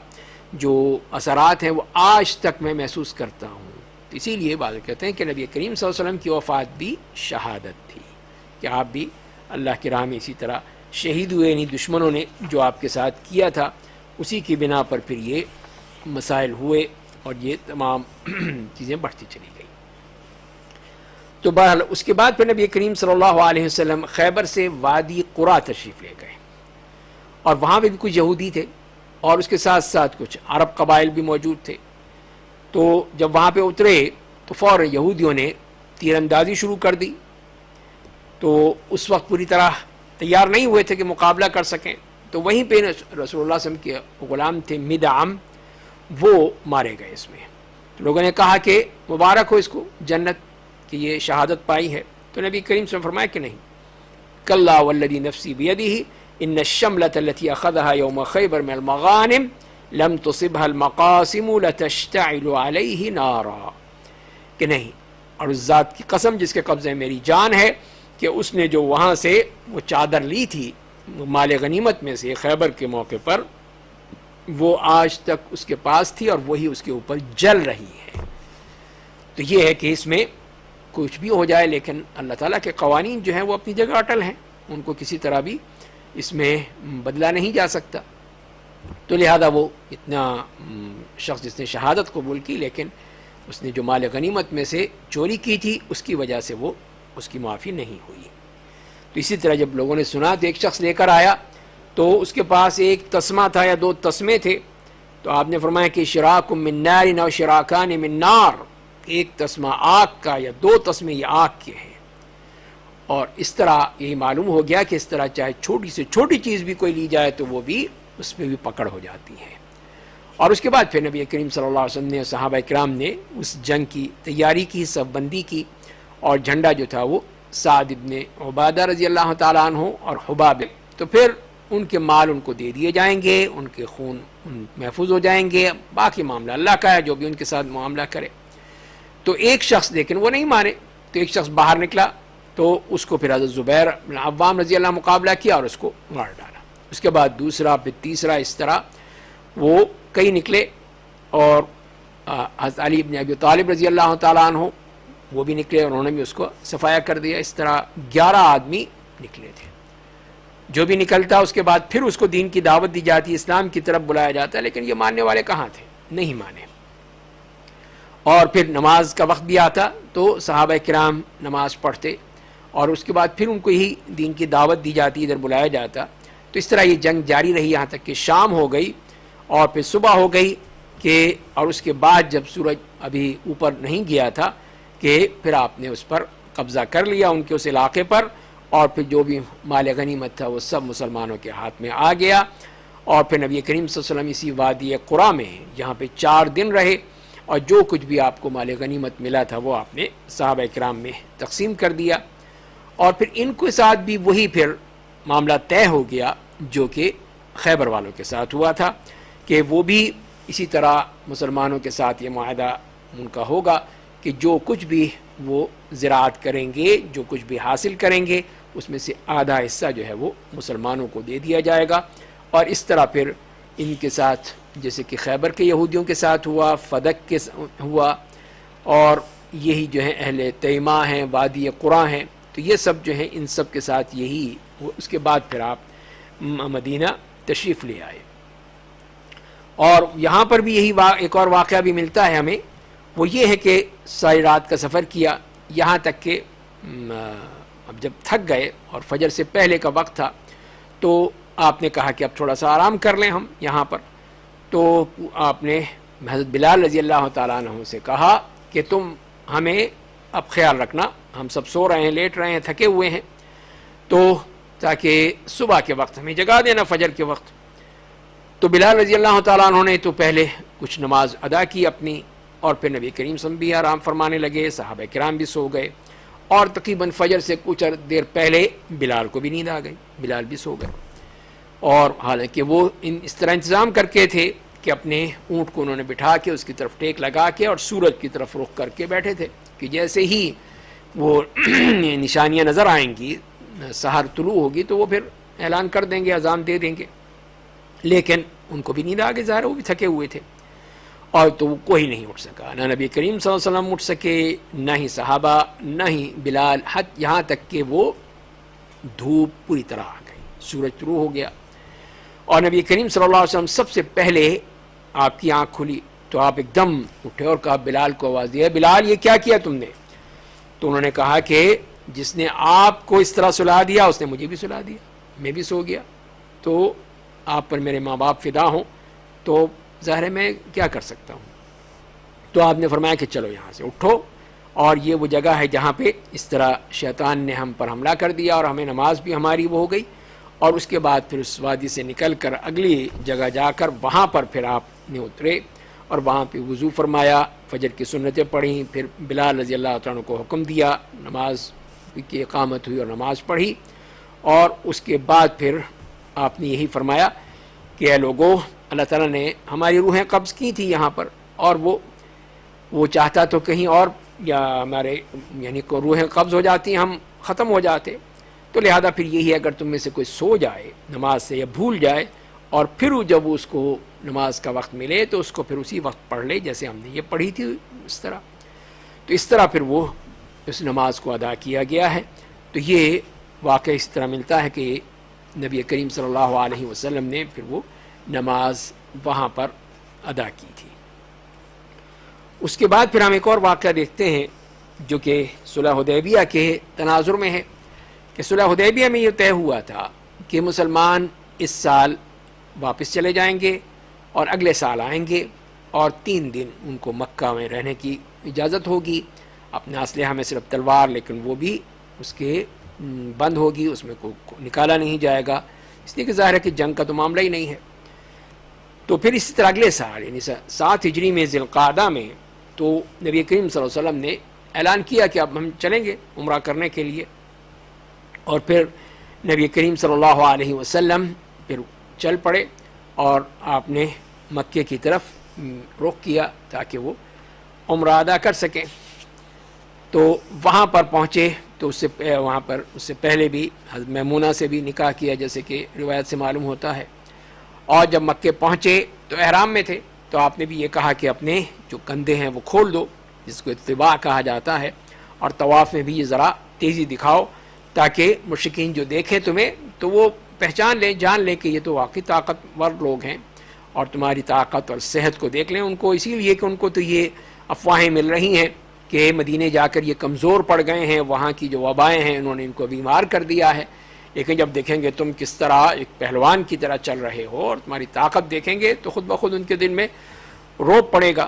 جو اثرات ہیں وہ آج تک میں محسوس کرتا ہوں۔ اسی لیے بعض کہتے ہیں کہ نبی کریم صلی اللہ علیہ وسلم کی وفات بھی شہادت تھی، کہ آپ بھی اللہ کی راہ میں اسی طرح شہید ہوئے، نہیں دشمنوں نے جو آپ کے ساتھ کیا تھا اسی کی بنا پر پھر یہ مسائل ہوئے اور یہ تمام چیزیں بڑھتی چلی گئی۔ تو بہرحال اس کے بعد پھر نبی کریم صلی اللہ علیہ وسلم خیبر سے وادی قرا تشریف لے گئے، اور وہاں پہ بھی کچھ یہودی تھے اور اس کے ساتھ ساتھ کچھ عرب قبائل بھی موجود تھے۔ تو جب وہاں پہ اترے تو فوراً یہودیوں نے تیر اندازی شروع کر دی، تو اس وقت پوری طرح تیار نہیں ہوئے تھے کہ مقابلہ کر سکیں، تو وہیں پہ رسول اللہ صلی اللہ علیہ وسلم کے غلام تھے مدعم، وہ مارے گئے اس میں۔ تو لوگوں نے کہا کہ مبارک ہو اس کو جنت کہ یہ شہادت پائی ہے، تو نبی کریم صلی اللہ علیہ وسلم فرمایا کہ نہیں، کلا والذی نفسی بیدہ ان الشملۃ التي اخذها یوم خیبر من المغانم لم تصبها المقاسم لتشتعل علیہ نارا، کہ نہیں، اور اس ذات کی قسم جس کے قبضے میری جان ہے کہ اس نے جو وہاں سے وہ چادر لی تھی مال غنیمت میں سے خیبر کے موقع پر، وہ آج تک اس کے پاس تھی اور وہی اس کے اوپر جل رہی ہے۔ تو یہ ہے کہ اس میں کچھ بھی ہو جائے لیکن اللہ تعالیٰ کے قوانین جو ہیں وہ اپنی جگہ اٹل ہیں، ان کو کسی طرح بھی اس میں بدلا نہیں جا سکتا۔ تو لہذا وہ اتنا شخص جس نے شہادت قبول کی لیکن اس نے جو مال غنیمت میں سے چوری کی تھی اس کی وجہ سے وہ اس کی معافی نہیں ہوئی۔ تو اسی طرح جب لوگوں نے سنا تو ایک شخص لے کر آیا تو اس کے پاس ایک تسمہ تھا یا 2 تسمے تھے، تو آپ نے فرمایا کہ شراک من نار او شراکان من نار، ایک تسمہ آگ کا یا 2 تسمے یہ آگ کے ہیں۔ اور اس طرح یہی معلوم ہو گیا کہ اس طرح چاہے چھوٹی سے چھوٹی چیز بھی کوئی لی جائے تو وہ بھی اس میں بھی پکڑ ہو جاتی ہے۔ اور اس کے بعد پھر نبی کریم صلی اللہ علیہ وسلم نے صحابہ کرام نے اس جنگ کی تیاری کی، صف بندی کی، اور جھنڈا جو تھا وہ سعد ابن عبادہ رضی اللہ تعالیٰ عنہ اور حباب، تو پھر ان کے مال ان کو دے دیے جائیں گے، ان کے خون محفوظ ہو جائیں گے، باقی معاملہ اللہ کا ہے، جو بھی ان کے ساتھ معاملہ کرے۔ تو ایک شخص لیکن وہ نہیں مانے، تو ایک شخص باہر نکلا تو اس کو پھر حضرت زبیر بن عوام رضی اللہ مقابلہ کیا اور اس کو مار ڈالا۔ اس کے بعد دوسرا، پھر تیسرا، اس طرح وہ کئی نکلے، اور حضرت علی بن ابی طالب رضی اللہ تعالیٰ عنہ وہ بھی نکلے اور انہوں نے بھی اس کو صفایا کر دیا۔ اس طرح 11 آدمی نکلے تھے۔ جو بھی نکلتا اس کے بعد پھر اس کو دین کی دعوت دی جاتی، اسلام کی طرف بلایا جاتا، لیکن یہ ماننے والے کہاں تھے؟ نہیں مانے۔ اور پھر نماز کا وقت بھی آتا تو صحابہ کرام نماز پڑھتے، اور اس کے بعد پھر ان کو ہی دین کی دعوت دی جاتی، ادھر بلایا جاتا۔ تو اس طرح یہ جنگ جاری رہی یہاں تک کہ شام ہو گئی اور پھر صبح ہو گئی کہ، اور اس کے بعد جب سورج ابھی اوپر نہیں گیا تھا کہ پھر آپ نے اس پر قبضہ کر لیا، ان کے اس علاقے پر، اور پھر جو بھی مال غنیمت تھا وہ سب مسلمانوں کے ہاتھ میں آ گیا۔ اور پھر نبی کریم صلی اللہ علیہ وسلم اسی وادی قرا میں یہاں پہ 4 دن رہے، اور جو کچھ بھی آپ کو مال غنیمت ملا تھا وہ آپ نے صحابہ کرام میں تقسیم کر دیا۔ اور پھر ان کے ساتھ بھی وہی پھر معاملہ طے ہو گیا جو کہ خیبر والوں کے ساتھ ہوا تھا کہ وہ بھی اسی طرح مسلمانوں کے ساتھ یہ معاہدہ ان کا ہوگا کہ جو کچھ بھی وہ زراعت کریں گے، جو کچھ بھی حاصل کریں گے، اس میں سے آدھا حصہ جو ہے وہ مسلمانوں کو دے دیا جائے گا۔ اور اس طرح پھر ان کے ساتھ جیسے کہ خیبر کے یہودیوں کے ساتھ ہوا، فدق کے ہوا، اور یہی جو ہے اہل تیمہ ہیں، وادی قرا ہیں، تو یہ سب جو ہیں ان سب کے ساتھ یہی۔ اس کے بعد پھر آپ مدینہ تشریف لے آئے۔ اور یہاں پر بھی یہی ایک اور واقعہ بھی ملتا ہے ہمیں، وہ یہ ہے کہ ساری رات کا سفر کیا، یہاں تک کہ اب جب تھک گئے اور فجر سے پہلے کا وقت تھا تو آپ نے کہا کہ اب تھوڑا سا آرام کر لیں ہم یہاں پر۔ تو آپ نے حضرت بلال رضی اللہ تعالیٰ عنہ سے کہا کہ تم ہمیں اب خیال رکھنا، ہم سب سو رہے ہیں، لیٹ رہے ہیں، تھکے ہوئے ہیں، تو تاکہ صبح کے وقت ہمیں جگا دینا، فجر کے وقت۔ تو بلال رضی اللہ تعالیٰ عنہ نے تو پہلے کچھ نماز ادا کی اپنی، اور پھر نبی کریم صلی اللہ علیہ وسلم بھی آرام فرمانے لگے، صحابہ کرام بھی سو گئے، اور تقریباً فجر سے کچھ دیر پہلے بلال کو بھی نیند آ گئی، بلال بھی سو گئے۔ اور حالانکہ وہ اس طرح انتظام کر کے تھے کہ اپنے اونٹ کو انہوں نے بٹھا کے اس کی طرف ٹیک لگا کے اور سورج کی طرف رخ کر کے بیٹھے تھے کہ جیسے ہی وہ نشانیاں نظر آئیں گی، سحر طلوع ہوگی تو وہ پھر اعلان کر دیں گے، اذان دے دیں گے۔ لیکن ان کو بھی نیند آ گئی، ظاہر وہ بھی تھکے ہوئے تھے، اور تو وہ کوئی نہیں اٹھ سکا، نہ نبی کریم صلی اللہ علیہ وسلم اٹھ سکے، نہ ہی صحابہ، نہ ہی بلال، یہاں تک کہ وہ دھوپ پوری طرح آ گئی، سورج طلوع ہو گیا، اور نبی کریم صلی اللہ علیہ وسلم سب سے پہلے آپ کی آنکھ کھلی تو آپ ایک دم اٹھے اور کہا، بلال کو آواز دیا، بلال یہ کیا کیا تم نے؟ تو انہوں نے کہا کہ جس نے آپ کو اس طرح سلا دیا اس نے مجھے بھی سلا دیا، میں بھی سو گیا، تو آپ پر میرے ماں باپ فدا ہوں، تو ظاہر ہے میں کیا کر سکتا ہوں۔ تو آپ نے فرمایا کہ چلو یہاں سے اٹھو، اور یہ وہ جگہ ہے جہاں پہ اس طرح شیطان نے ہم پر حملہ کر دیا اور ہمیں نماز بھی ہماری وہ ہو گئی، اور اس کے بعد پھر اس وادی سے نکل کر اگلی جگہ جا کر وہاں پر پھر آپ نے اترے اور وہاں پہ وضو فرمایا، فجر کی سنتیں پڑھیں، پھر بلال رضی اللہ عنہ کو حکم دیا، نماز کی اقامت ہوئی اور نماز پڑھی، اور اس کے بعد پھر آپ نے یہی فرمایا کہ اے لوگو، اللہ تعالیٰ نے ہماری روحیں قبض کی تھی یہاں پر، اور وہ چاہتا تو کہیں اور یا ہمارے یعنی کو روحیں قبض ہو جاتی، ہم ختم ہو جاتے، تو لہذا پھر یہی ہے اگر تم میں سے کوئی سو جائے نماز سے یا بھول جائے، اور پھر جب اس کو نماز کا وقت ملے تو اس کو پھر اسی وقت پڑھ لے جیسے ہم نے یہ پڑھی تھی اس طرح، تو اس طرح پھر وہ اس نماز کو ادا کیا گیا ہے۔ تو یہ واقعہ اس طرح ملتا ہے کہ نبی کریم صلی اللہ علیہ وسلم نے پھر وہ نماز وہاں پر ادا کی تھی۔ اس کے بعد پھر ہم ایک اور واقعہ دیکھتے ہیں جو کہ صلح حدیبیہ کے تناظر میں ہے، کہ صلح حدیبیہ میں یہ طے ہوا تھا کہ مسلمان اس سال واپس چلے جائیں گے اور اگلے سال آئیں گے، اور 3 دن ان کو مکہ میں رہنے کی اجازت ہوگی، اپنے اسلحہ میں صرف تلوار، لیکن وہ بھی اس کے بند ہوگی، اس میں کو نکالا نہیں جائے گا، اس لیے کہ ظاہر ہے کہ جنگ کا تو معاملہ ہی نہیں ہے۔ تو پھر اسی طرح اگلے سال یعنی 7 ہجری میں ذی القعدہ میں تو نبی کریم صلی اللہ علیہ وسلم نے اعلان کیا کہ اب ہم چلیں گے عمرہ کرنے کے لیے، اور پھر نبی کریم صلی اللہ علیہ وسلم پھر چل پڑے اور آپ نے مکے کی طرف رخ کیا تاکہ وہ عمرہ ادا کر سکیں۔ تو وہاں پر پہنچے تو اس سے پہلے بھی حضرت میمونہ سے بھی نکاح کیا جیسے کہ روایت سے معلوم ہوتا ہے، اور جب مکے پہنچے تو احرام میں تھے، تو آپ نے بھی یہ کہا کہ اپنے جو کندھے ہیں وہ کھول دو، جس کو اتباع کہا جاتا ہے، اور طواف میں بھی یہ ذرا تیزی دکھاؤ تاکہ مشرکین جو دیکھیں تمہیں تو وہ پہچان لیں، جان لیں کہ یہ تو واقعی طاقتور لوگ ہیں، اور تمہاری طاقت اور صحت کو دیکھ لیں ان کو، اسی لیے کہ ان کو تو یہ افواہیں مل رہی ہیں کہ مدینے جا کر یہ کمزور پڑ گئے ہیں، وہاں کی جو وبائیں ہیں انہوں نے ان کو بیمار کر دیا ہے، لیکن جب دیکھیں گے تم کس طرح ایک پہلوان کی طرح چل رہے ہو اور تمہاری طاقت دیکھیں گے تو خود بخود ان کے دل میں روب پڑے گا۔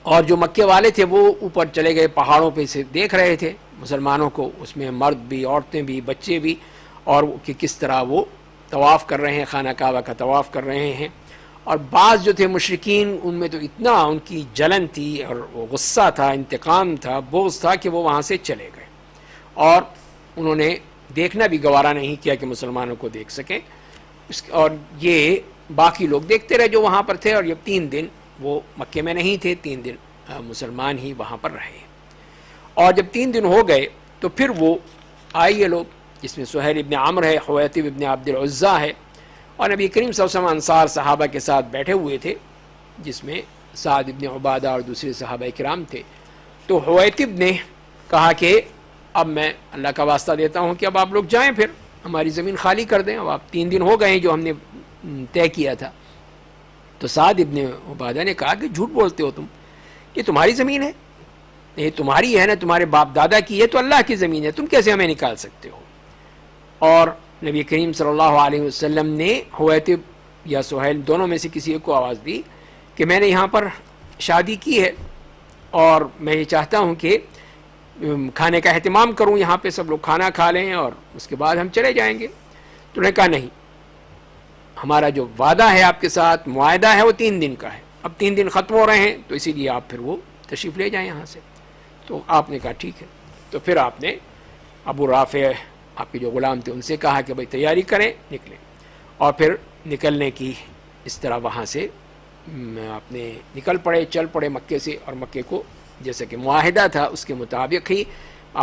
اور جو مکے والے تھے وہ اوپر چلے گئے، پہاڑوں پہ سے دیکھ رہے تھے مسلمانوں کو، اس میں مرد بھی، عورتیں بھی، بچے بھی، اور کہ کس طرح وہ طواف کر رہے ہیں، خانہ کعبہ کا طواف کر رہے ہیں، اور بعض جو تھے مشرکین ان میں تو اتنا ان کی جلن تھی اور غصہ تھا، انتقام تھا، بغض تھا کہ وہ وہاں سے چلے گئے، اور انہوں نے دیکھنا بھی گوارا نہیں کیا کہ مسلمانوں کو دیکھ سکیں، اور یہ باقی لوگ دیکھتے رہے جو وہاں پر تھے، اور جب 3 دن وہ مکے میں نہیں تھے، 3 دن مسلمان ہی وہاں پر رہے، اور جب 3 دن ہو گئے تو پھر وہ آئے یہ لوگ، جس میں سہیل ابن عمرو ہے، حویطب ابن عبد العزیٰ ہے، اور نبی کریم صلی اللہ علیہ وسلم انصار صحابہ کے ساتھ بیٹھے ہوئے تھے، جس میں سعد ابن عبادہ اور دوسرے صحابہ کرام تھے۔ تو حویطب نے کہا کہ اب میں اللہ کا واسطہ دیتا ہوں کہ اب آپ لوگ جائیں، پھر ہماری زمین خالی کر دیں، اب آپ 3 دن ہو گئے ہیں جو ہم نے طے کیا تھا۔ تو سعد ابن عبادہ نے کہا کہ جھوٹ بولتے ہو تم، یہ تمہاری زمین ہے، یہ تمہاری ہے نا، تمہارے باپ دادا کی ہے، تو اللہ کی زمین ہے، تم کیسے ہمیں نکال سکتے ہو؟ اور نبی کریم صلی اللہ علیہ وسلم نے حویطب یا سہیل دونوں میں سے کسی ایک کو آواز دی کہ میں نے یہاں پر شادی کی ہے اور میں یہ چاہتا ہوں کہ کھانے کا اہتمام کروں، یہاں پہ سب لوگ کھانا کھا لیں اور اس کے بعد ہم چلے جائیں گے۔ تو انہوں نے کہا نہیں، ہمارا جو وعدہ ہے آپ کے ساتھ، معاہدہ ہے، وہ 3 دن کا ہے، اب 3 دن ختم ہو رہے ہیں، تو اسی لیے آپ پھر وہ تشریف لے جائیں یہاں سے۔ تو آپ نے کہا ٹھیک ہے۔ تو پھر آپ نے ابو رافع آپ کے جو غلام تھے ان سے کہا کہ بھائی تیاری کریں، نکلیں، اور پھر نکلنے کی اس طرح وہاں سے آپ نے نکل پڑے، چل پڑے مکے سے، اور مکے کو جیسا کہ معاہدہ تھا اس کے مطابق ہی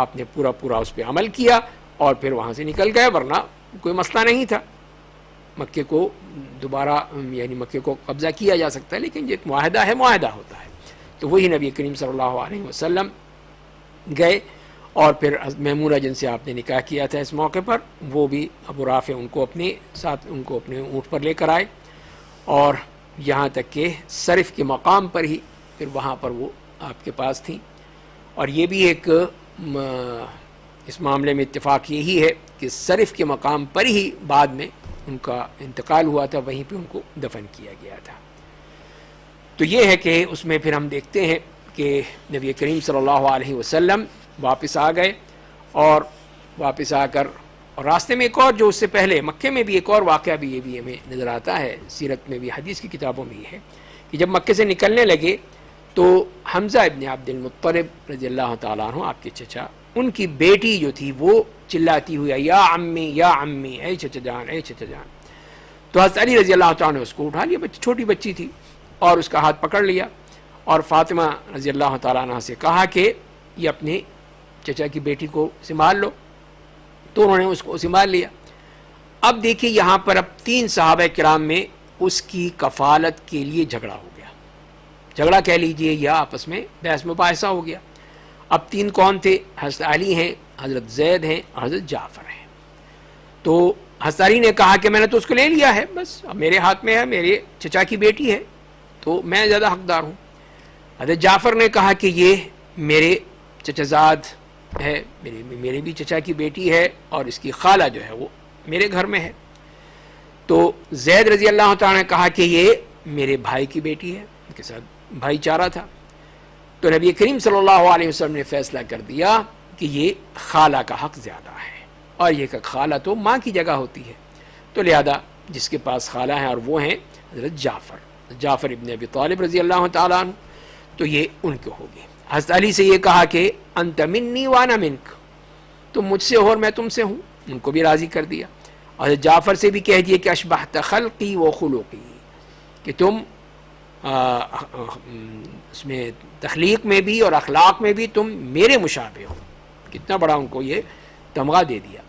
آپ نے پورا اس پہ عمل کیا، اور پھر وہاں سے نکل گئے، ورنہ کوئی مسئلہ نہیں تھا، مکے کو دوبارہ یعنی مکے کو قبضہ کیا جا سکتا ہے، لیکن جو ایک معاہدہ ہے، معاہدہ ہوتا ہے۔ تو وہی نبی کریم صلی اللہ علیہ وسلم گئے، اور پھر میمونہ جن سے آپ نے نکاح کیا تھا اس موقع پر، وہ بھی ابو رافع ان کو اپنے ساتھ، ان کو اپنے اونٹ پر لے کر آئے، اور یہاں تک کہ صرف کے مقام پر ہی پھر وہاں پر وہ آپ کے پاس تھیں۔ اور یہ بھی ایک اس معاملے میں اتفاق یہی ہے کہ صرف کے مقام پر ہی بعد میں ان کا انتقال ہوا تھا، وہیں پہ ان کو دفن کیا گیا تھا۔ تو یہ ہے کہ اس میں پھر ہم دیکھتے ہیں کہ نبی کریم صلی اللہ علیہ وسلم واپس آ گئے، اور واپس آ کر، اور راستے میں ایک اور جو اس سے پہلے مکے میں بھی ایک اور واقعہ بھی یہ بھی ہمیں نظر آتا ہے، سیرت میں بھی، حدیث کی کتابوں میں یہ ہے کہ جب مکے سے نکلنے لگے تو حمزہ ابن عبد المطلب رضی اللہ تعالیٰ عنہ آپ کے چچا، ان کی بیٹی جو تھی وہ چلاتی ہوئی یا عمی یا عمی، اے چچا جان، اے چچا جان۔ تو حضرت علی رضی اللہ تعالیٰ نے اس کو اٹھا لیا، چھوٹی بچی تھی، اور اس کا ہاتھ پکڑ لیا، اور فاطمہ رضی اللہ تعالیٰ عنہ سے کہا کہ یہ اپنے چچا کی بیٹی کو سنبھال لو، تو انہوں نے اس کو سنبھال لیا۔ اب دیکھیے یہاں پر اب 3 صحابہ کرام میں اس کی کفالت کے لیے جھگڑا ہو گیا، جھگڑا کہہ لیجئے یا آپس میں بحث مباحثہ ہو گیا۔ اب 3 کون تھے؟ حضرت علی ہیں، حضرت زید ہیں، اور حضرت جعفر ہیں۔ تو حضرت علی نے کہا کہ میں نے تو اس کو لے لیا ہے، بس اب میرے ہاتھ میں ہے، میرے چچا کی بیٹی ہے، تو میں زیادہ حقدار ہوں۔ حضرت جعفر نے کہا کہ یہ میرے چچا زاد ہے، میرے بھی چچا کی بیٹی ہے، اور اس کی خالہ جو ہے وہ میرے گھر میں ہے۔ تو زید رضی اللہ تعالیٰ نے کہا کہ یہ میرے بھائی کی بیٹی ہے، ان کے ساتھ بھائی چارہ تھا۔ تو نبی کریم صلی اللہ علیہ وسلم نے فیصلہ کر دیا کہ یہ خالہ کا حق زیادہ ہے، اور یہ کہ خالہ تو ماں کی جگہ ہوتی ہے، تو لہذا جس کے پاس خالہ ہیں اور وہ ہیں حضرت جعفر ابن ابی طالب رضی اللہ تعالیٰ عنہ، تو یہ ان کو ہوگی۔ حضرت علی سے یہ کہا کہ انت منی وانا منک، تم مجھ سے ہو اور میں تم سے ہوں، ان کو بھی راضی کر دیا۔ حضرت جعفر سے بھی کہہ دیا کہ اشبہت خلقی و خلقی، کہ تم اس میں تخلیق میں بھی اور اخلاق میں بھی تم میرے مشابہ ہو، کتنا بڑا ان کو یہ تمغہ دے دیا۔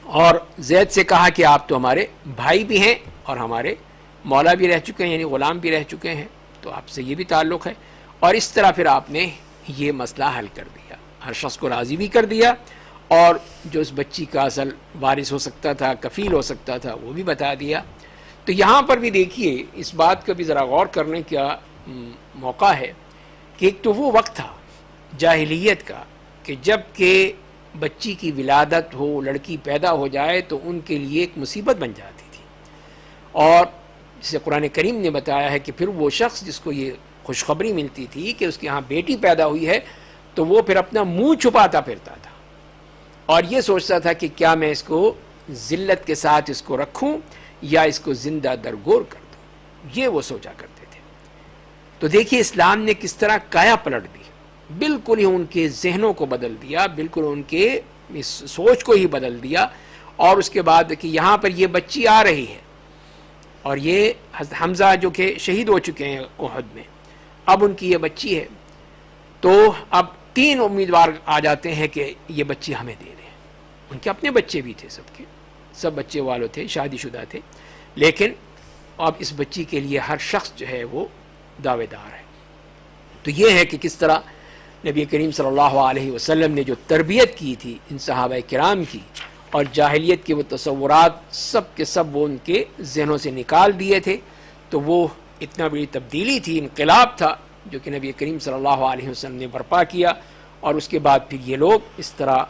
اور زید سے کہا کہ آپ تو ہمارے بھائی بھی ہیں اور ہمارے مولا بھی رہ چکے ہیں، یعنی غلام بھی رہ چکے ہیں، تو آپ سے یہ بھی تعلق ہے۔ اور اس طرح پھر آپ نے یہ مسئلہ حل کر دیا، ہر شخص کو راضی بھی کر دیا، اور جو اس بچی کا اصل وارث ہو سکتا تھا، کفیل ہو سکتا تھا، وہ بھی بتا دیا۔ تو یہاں پر بھی دیکھیے اس بات کا بھی ذرا غور کرنے کا موقع ہے کہ ایک تو وہ وقت تھا جاہلیت کا کہ جب کہ بچی کی ولادت ہو، لڑکی پیدا ہو جائے تو ان کے لیے ایک مصیبت بن جاتی تھی، اور جسے قرآن کریم نے بتایا ہے کہ پھر وہ شخص جس کو یہ خوشخبری ملتی تھی کہ اس کے ہاں بیٹی پیدا ہوئی ہے، تو وہ پھر اپنا منہ چھپاتا پھرتا تھا، اور یہ سوچتا تھا کہ کیا میں اس کو ذلت کے ساتھ اس کو رکھوں یا اس کو زندہ درگور کر دوں، یہ وہ سوچا کرتے تھے۔ تو دیکھیے اسلام نے کس طرح کایا پلٹ دی، بالکل ہی ان کے ذہنوں کو بدل دیا، بالکل ان کے اس سوچ کو ہی بدل دیا، اور اس کے بعد کہ یہاں پر یہ بچی آ رہی ہے، اور یہ حضرت حمزہ جو کہ شہید ہو چکے ہیں احد میں، اب ان کی یہ بچی ہے، تو اب 3 امیدوار آ جاتے ہیں کہ یہ بچی ہمیں دے دیں۔ ان کے اپنے بچے بھی تھے، سب بچے والوں تھے، شادی شدہ تھے، لیکن اب اس بچی کے لیے ہر شخص جو ہے وہ دعوے دار ہے۔ تو یہ ہے کہ کس طرح نبی کریم صلی اللہ علیہ وسلم نے جو تربیت کی تھی ان صحابہ کرام کی، اور جاہلیت کے وہ تصورات سب کے سب وہ ان کے ذہنوں سے نکال دیے تھے، تو وہ اتنا بڑی تبدیلی تھی، انقلاب تھا جو کہ نبی کریم صلی اللہ علیہ وسلم نے برپا کیا، اور اس کے بعد پھر یہ لوگ اس طرح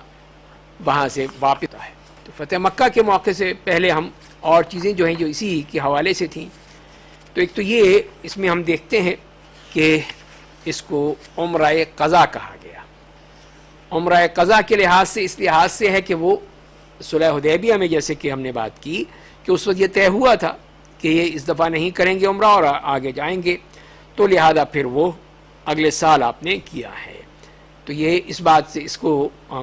وہاں سے واپس آئے۔ تو فتح مکہ کے موقع سے پہلے ہم اور چیزیں جو ہیں جو اسی کے حوالے سے تھیں، تو ایک تو یہ اس میں ہم دیکھتے ہیں کہ اس کو عمرہ قضا کہا گیا۔ عمرہ قضا کے لحاظ سے اس لحاظ سے ہے کہ وہ صلح حدیبیہ میں جیسے کہ ہم نے بات کی کہ اس وقت یہ طے ہوا تھا کہ یہ اس دفعہ نہیں کریں گے عمرہ اور آگے جائیں گے، تو لہذا پھر وہ اگلے سال آپ نے کیا ہے، تو یہ اس بات سے اس کو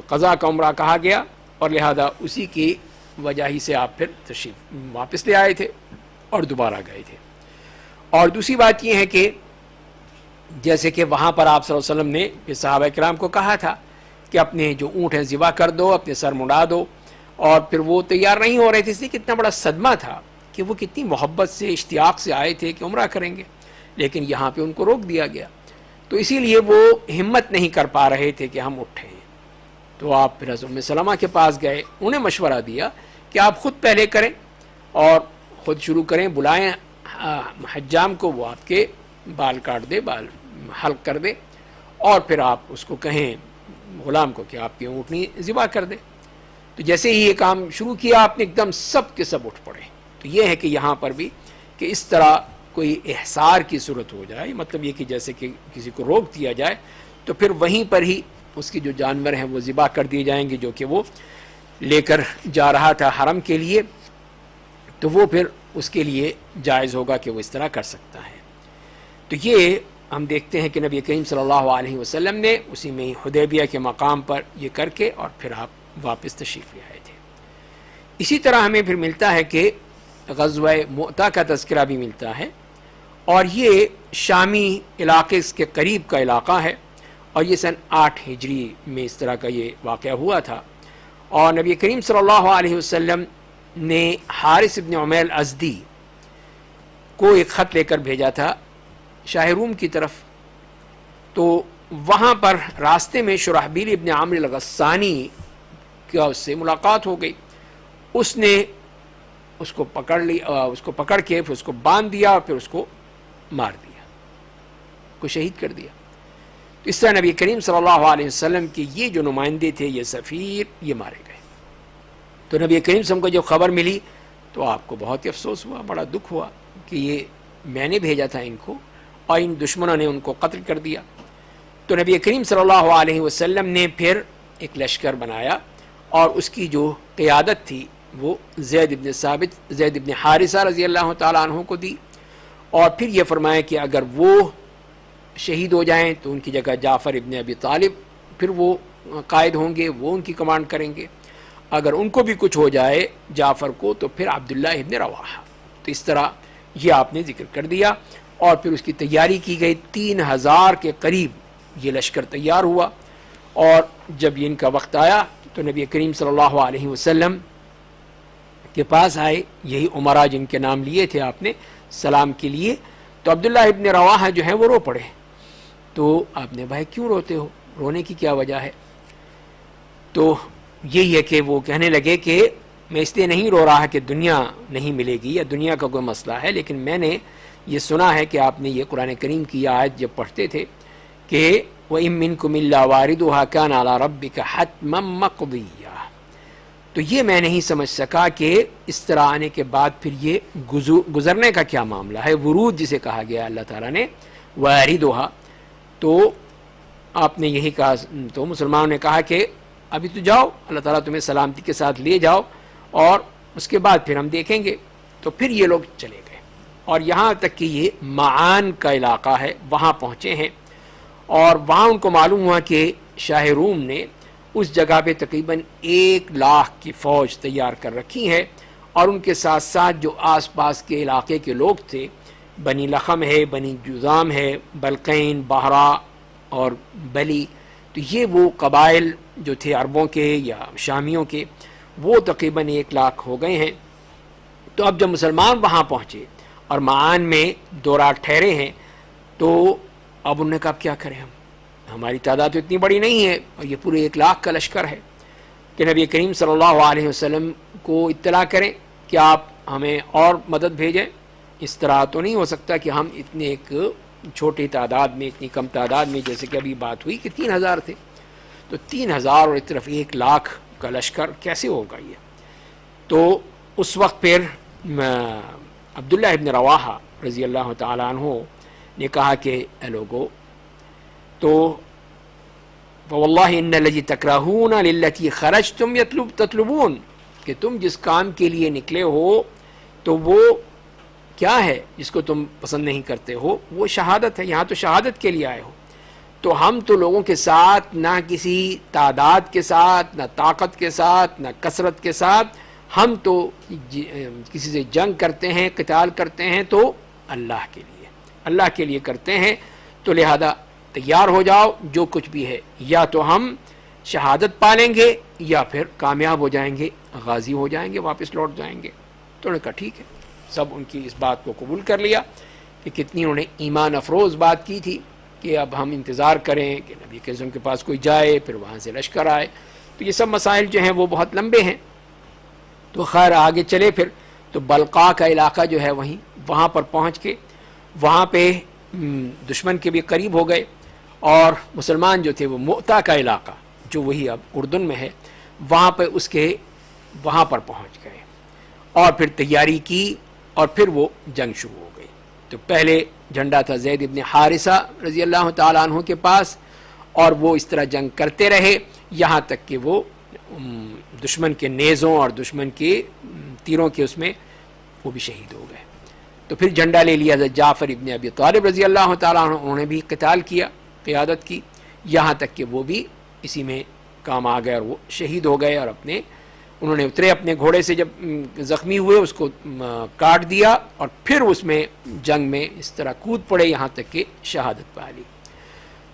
قضا کا عمرہ کہا گیا، اور لہذا اسی کی وجہ ہی سے آپ پھر تشریف واپس لے آئے تھے اور دوبارہ گئے تھے۔ اور دوسری بات یہ ہے کہ جیسے کہ وہاں پر آپ صلی اللہ علیہ وسلم نے پھر صحابہ کرام کو کہا تھا کہ اپنے جو اونٹ ہیں ذبح کر دو، اپنے سر مڑا دو، اور پھر وہ تیار نہیں ہو رہے تھے، اس لیے کتنا بڑا صدمہ تھا کہ وہ کتنی محبت سے اشتیاق سے آئے تھے کہ عمرہ کریں گے، لیکن یہاں پہ ان کو روک دیا گیا، تو اسی لیے وہ ہمت نہیں کر پا رہے تھے کہ ہم اٹھیں۔ تو آپ پھر حضرت ام سلمہ کے پاس گئے، انہیں مشورہ دیا کہ آپ خود پہلے کریں اور خود شروع کریں، بلائیں حجام کو، وہ آپ کے بال کاٹ دے، بال حلق کر دے، اور پھر آپ اس کو کہیں غلام کو کہ آپ کی اونٹنی ذبح کر دے۔ تو جیسے ہی یہ کام شروع کیا آپ نے ایک دم سب کے سب اٹھ پڑے۔ تو یہ ہے کہ یہاں پر بھی کہ اس طرح کوئی احصار کی صورت ہو جائے، مطلب یہ کہ جیسے کہ کسی کو روک دیا جائے تو پھر وہیں پر ہی اس کی جو جانور ہیں وہ ذبح کر دیے جائیں گے جو کہ وہ لے کر جا رہا تھا حرم کے لیے، تو وہ پھر اس کے لیے جائز ہوگا کہ وہ اس طرح کر سکتا ہے۔ تو یہ ہم دیکھتے ہیں کہ نبی کریم صلی اللہ علیہ وسلم نے اسی میں حدیبیہ کے مقام پر یہ کر کے اور پھر آپ واپس تشریف لے آئے تھے۔ اسی طرح ہمیں پھر ملتا ہے کہ غزوہ مؤتہ کا تذکرہ بھی ملتا ہے، اور یہ شامی علاقے کے قریب کا علاقہ ہے، اور یہ سن 8 ہجری میں اس طرح کا یہ واقعہ ہوا تھا، اور نبی کریم صلی اللہ علیہ وسلم نے حارث ابن عمیر ازدی کو ایک خط لے کر بھیجا تھا شاہ روم کی طرف، تو وہاں پر راستے میں شرحبیل ابن عامر الغسانی کا اس سے ملاقات ہو گئی، اس نے اس کو پکڑ کے پھر اس کو باندھ دیا اور پھر اس کو مار دیا، کو شہید کر دیا۔ تو اس طرح نبی کریم صلی اللہ علیہ وسلم کے یہ جو نمائندے تھے، یہ سفیر، یہ مارے گئے۔ تو نبی کریم صلی اللہ علیہ وسلم کو جب خبر ملی تو آپ کو بہت افسوس ہوا، بڑا دکھ ہوا کہ یہ میں نے بھیجا تھا ان کو اور ان دشمنوں نے ان کو قتل کر دیا۔ تو نبی کریم صلی اللہ علیہ وسلم نے پھر ایک لشکر بنایا، اور اس کی جو قیادت تھی وہ زید ابن ثابت، زید ابن حارثہ رضی اللہ تعالیٰ عنہ کو دی، اور پھر یہ فرمایا کہ اگر وہ شہید ہو جائیں تو ان کی جگہ جعفر ابن ابی طالب پھر وہ قائد ہوں گے، وہ ان کی کمانڈ کریں گے، اگر ان کو بھی کچھ ہو جائے جعفر کو تو پھر عبداللہ ابن رواحہ۔ تو اس طرح یہ آپ نے ذکر کر دیا، اور پھر اس کی تیاری کی گئی، 3000 کے قریب یہ لشکر تیار ہوا، اور جب یہ ان کا وقت آیا تو نبی کریم صلی اللہ علیہ وسلم کے پاس آئے، یہی عمرہ جن کے نام لیے تھے آپ نے سلام کے لیے، تو عبداللہ ابن رواحہ جو ہیں وہ رو پڑے۔ تو آپ نے بھائی کیوں روتے ہو، رونے کی کیا وجہ ہے؟ تو یہی ہے کہ وہ کہنے لگے کہ میں اس لیے نہیں رو رہا کہ دنیا نہیں ملے گی یا دنیا کا کوئی مسئلہ ہے، لیکن میں نے یہ سنا ہے کہ آپ نے یہ قرآن کریم کی آیت جب پڑھتے تھے کہ وَإِن مِّنكُمْ إِلَّا وَارِدُهَا كَانَ عَلَىٰ رَبِّكَ حَتْمًا مَّقْضِيًّا، تو یہ میں نہیں سمجھ سکا کہ اس طرح آنے کے بعد پھر یہ گزرنے کا کیا معاملہ ہے، ورود جسے کہا گیا اللہ تعالیٰ نے واردها، تو آپ نے یہی کہا، تو مسلمانوں نے کہا کہ ابھی تو جاؤ، اللہ تعالیٰ تمہیں سلامتی کے ساتھ لے جاؤ اور اس کے بعد پھر ہم دیکھیں گے۔ تو پھر یہ لوگ چلے گئے، اور یہاں تک کہ یہ معان کا علاقہ ہے وہاں پہنچے ہیں، اور وہاں ان کو معلوم ہوا کہ شاہ روم نے اس جگہ پہ تقریباً 1,00,000 کی فوج تیار کر رکھی ہے، اور ان کے ساتھ ساتھ جو آس پاس کے علاقے کے لوگ تھے، بنی لخم ہے، بنی جذام ہے، بلقین، بحرا اور بلی، تو یہ وہ قبائل جو تھے عربوں کے یا شامیوں کے، وہ تقریباً 1,00,000 ہو گئے ہیں۔ تو اب جب مسلمان وہاں پہنچے اور معان میں 2 رات ٹھہرے ہیں، تو اب انہوں نے کہا اب کیا کریں، ہماری تعداد تو اتنی بڑی نہیں ہے، اور یہ پورے 1,00,000 کا لشکر ہے، کہ نبی کریم صلی اللہ علیہ وسلم کو اطلاع کریں کہ آپ ہمیں اور مدد بھیجیں۔ اس طرح تو نہیں ہو سکتا کہ ہم اتنے ایک چھوٹی تعداد میں، اتنی کم تعداد میں، جیسے کہ ابھی بات ہوئی کہ 3,000 تھے، تو 3,000 اور اس طرف 1,00,000 کا لشکر کیسے ہوگا یہ؟ تو اس وقت پھر عبداللہ ابن رواحہ رضی اللہ تعالیٰ عنہ نے کہا کہ اے لوگو، تو فواللہ ان الذی تکرہون للتی خرجتم تطلبون، کہ تم جس کام کے لیے نکلے ہو تو وہ کیا ہے جس کو تم پسند نہیں کرتے ہو، وہ شہادت ہے، یہاں تو شہادت کے لیے آئے ہو۔ تو ہم تو لوگوں کے ساتھ نہ کسی تعداد کے ساتھ، نہ طاقت کے ساتھ، نہ کثرت کے ساتھ، ہم تو کسی سے جنگ کرتے ہیں، قتال کرتے ہیں تو اللہ کے لیے، اللہ کے لیے کرتے ہیں، تو لہذا تیار ہو جاؤ، جو کچھ بھی ہے، یا تو ہم شہادت پالیں گے یا پھر کامیاب ہو جائیں گے، غازی ہو جائیں گے، واپس لوٹ جائیں گے۔ تو انہوں نے کہا ٹھیک ہے، سب ان کی اس بات کو قبول کر لیا کہ کتنی انہوں نے ایمان افروز بات کی تھی کہ اب ہم انتظار کریں کہ نبی کے کے پاس کوئی جائے، پھر وہاں سے لشکر آئے۔ تو یہ سب مسائل جو ہیں وہ بہت لمبے ہیں، تو خیر آگے چلے پھر، تو بلقا کا علاقہ جو ہے وہاں پر پہنچ کے وہاں پہ دشمن کے بھی قریب ہو گئے، اور مسلمان جو تھے وہ مؤتا کا علاقہ جو وہی اب اردن میں ہے، وہاں پہ وہاں پر پہنچ گئے، اور پھر تیاری کی، اور پھر وہ جنگ شروع ہو گئی۔ تو پہلے جھنڈا تھا زید ابن حارثہ رضی اللہ تعالیٰ عنہ کے پاس، اور وہ اس طرح جنگ کرتے رہے یہاں تک کہ وہ دشمن کے نیزوں اور دشمن کے تیروں کے اس میں وہ بھی شہید ہو گئے۔ تو پھر جھنڈا لے لیا حضرت جعفر ابن ابی طالب رضی اللہ تعالیٰ عنہ، انہوں نے بھی قتال کیا، قیادت کی، یہاں تک کہ وہ بھی اسی میں کام آ گئے اور وہ شہید ہو گئے، اور انہوں نے اترے اپنے گھوڑے سے، جب زخمی ہوئے اس کو کاٹ دیا، اور پھر اس میں جنگ میں اس طرح کود پڑے یہاں تک کہ شہادت پا لی۔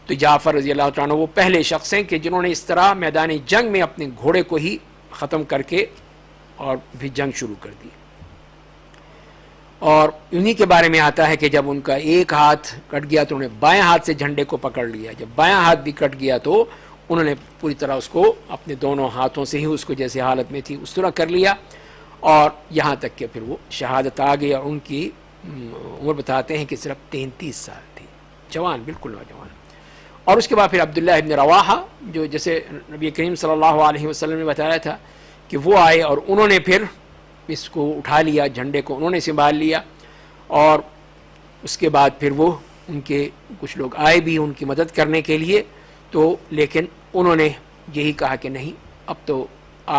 تو جعفر رضی اللہ تعالیٰ وہ پہلے شخص ہیں کہ جنہوں نے اس طرح میدان جنگ میں اپنے گھوڑے کو ہی ختم کر کے اور بھی جنگ شروع کر دی۔ اور انہی کے بارے میں آتا ہے کہ جب ان کا ایک ہاتھ کٹ گیا تو انہوں نے بائیں ہاتھ سے جھنڈے کو پکڑ لیا، جب بائیں ہاتھ بھی کٹ گیا تو انہوں نے پوری طرح اس کو اپنے دونوں ہاتھوں سے ہی اس کو جیسے حالت میں تھی اس طرح کر لیا، اور یہاں تک کہ پھر وہ شہادت آ گئی، اور ان کی عمر بتاتے ہیں کہ صرف 33 سال تھی، جوان، بالکل نوجوان۔ اور اس کے بعد پھر عبداللہ ابن رواحہ، جو جیسے نبی کریم صلی اللہ علیہ وسلم نے بتایا تھا کہ وہ آئے، اور انہوں نے پھر اس کو اٹھا لیا، جھنڈے کو انہوں نے سنبھال لیا، اور اس کے بعد پھر وہ ان کے کچھ لوگ آئے بھی ان کی مدد کرنے کے لیے، تو لیکن انہوں نے یہی کہا کہ نہیں، اب تو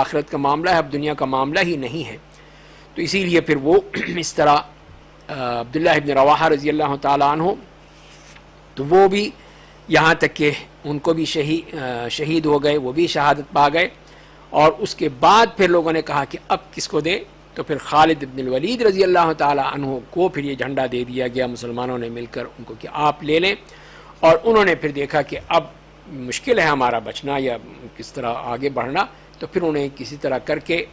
آخرت کا معاملہ ہے، اب دنیا کا معاملہ ہی نہیں ہے۔ تو اسی لیے پھر وہ اس طرح عبداللہ ابن رواحہ رضی اللہ تعالیٰ عنہ، تو وہ بھی یہاں تک کہ ان کو بھی شہید ہو گئے، وہ بھی شہادت پا گئے۔ اور اس کے بعد پھر لوگوں نے کہا کہ اب کس کو دے، تو پھر خالد ابن الولید رضی اللہ تعالیٰ عنہ کو پھر یہ جھنڈا دے دیا گیا، مسلمانوں نے مل کر ان کو کہ آپ لے لیں۔ اور انہوں نے پھر دیکھا کہ اب مشکل ہے ہمارا بچنا یا کس طرح آگے بڑھنا، تو پھر انہیں کسی طرح کر کے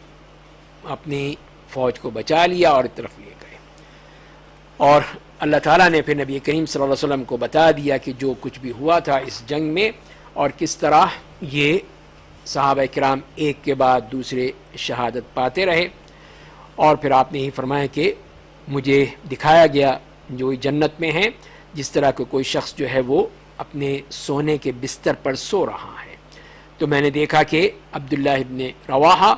اپنی فوج کو بچا لیا اور اس طرف لے گئے۔ اور اللہ تعالیٰ نے پھر نبی کریم صلی اللہ علیہ وسلم کو بتا دیا کہ جو کچھ بھی ہوا تھا اس جنگ میں، اور کس طرح یہ صحابہ کرام ایک کے بعد دوسرے شہادت پاتے رہے۔ اور پھر آپ نے ہی فرمایا کہ مجھے دکھایا گیا جو جنت میں ہیں، جس طرح کہ کوئی شخص جو ہے وہ اپنے سونے کے بستر پر سو رہا ہے۔ تو میں نے دیکھا کہ عبداللہ ابن رواحہ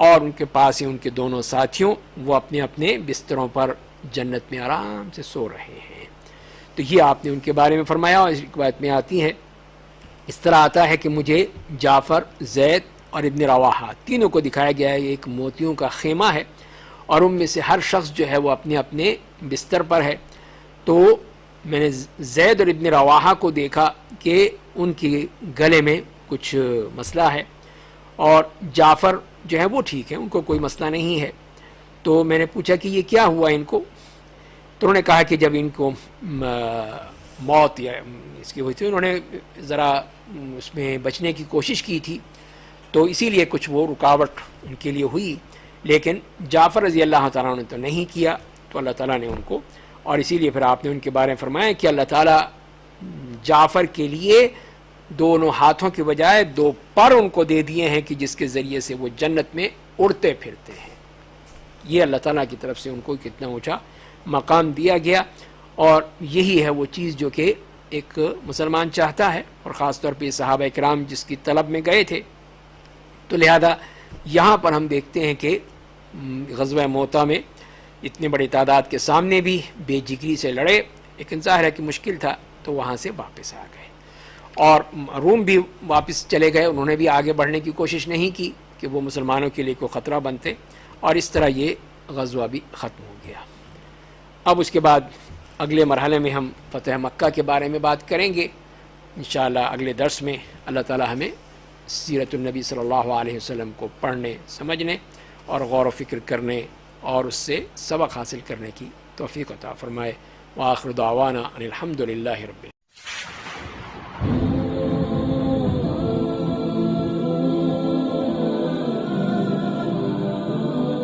اور ان کے پاس ہی ان کے دونوں ساتھیوں، وہ اپنے اپنے بستروں پر جنت میں آرام سے سو رہے ہیں۔ تو یہ آپ نے ان کے بارے میں فرمایا، اور اس روایت میں آتی ہے، اس طرح آتا ہے کہ مجھے جعفر، زید اور ابن رواحہ تینوں کو دکھایا گیا ہے، یہ ایک موتیوں کا خیمہ ہے، اور ان میں سے ہر شخص جو ہے وہ اپنے اپنے بستر پر ہے۔ تو میں نے زید اور ابن رواحہ کو دیکھا کہ ان کے گلے میں کچھ مسئلہ ہے، اور جعفر جو ہے وہ ٹھیک ہے، ان کو کوئی مسئلہ نہیں ہے۔ تو میں نے پوچھا کہ یہ کیا ہوا ان کو؟ تو انہوں نے کہا کہ جب ان کو موت یا اس کی ہوئی تھی، انہوں نے ذرا اس میں بچنے کی کوشش کی تھی، تو اسی لیے کچھ وہ رکاوٹ ان کے لیے ہوئی، لیکن جعفر رضی اللہ تعالیٰ نے تو نہیں کیا، تو اللہ تعالیٰ نے ان کو، اور اسی لیے پھر آپ نے ان کے بارے میں فرمایا کہ اللہ تعالیٰ جعفر کے لیے دونوں ہاتھوں کے بجائے 2 پر ان کو دے دیے ہیں کہ جس کے ذریعے سے وہ جنت میں اڑتے پھرتے ہیں۔ یہ اللہ تعالیٰ کی طرف سے ان کو کتنا اونچا مقام دیا گیا، اور یہی ہے وہ چیز جو کہ ایک مسلمان چاہتا ہے، اور خاص طور پہ صحابہ کرام جس کی طلب میں گئے تھے۔ تو لہذا یہاں پر ہم دیکھتے ہیں کہ غزوہ موطا میں اتنے بڑی تعداد کے سامنے بھی بے جگری سے لڑے، لیکن ظاہر ہے کہ مشکل تھا، تو وہاں سے واپس آ گئے، اور روم بھی واپس چلے گئے، انہوں نے بھی آگے بڑھنے کی کوشش نہیں کی کہ وہ مسلمانوں کے لیے کوئی خطرہ بنتے، اور اس طرح یہ غزوہ بھی ختم ہو گیا۔ اب اس کے بعد اگلے مرحلے میں ہم فتح مکہ کے بارے میں بات کریں گے انشاءاللہ اگلے درس میں۔ اللہ تعالی ہمیں سیرت النبی صلی اللہ علیہ وسلم کو پڑھنے، سمجھنے اور غور و فکر کرنے اور اس سے سبق حاصل کرنے کی توفیق عطا فرمائے۔ وآخر دعوانا ان الحمد للہ رب العالمین۔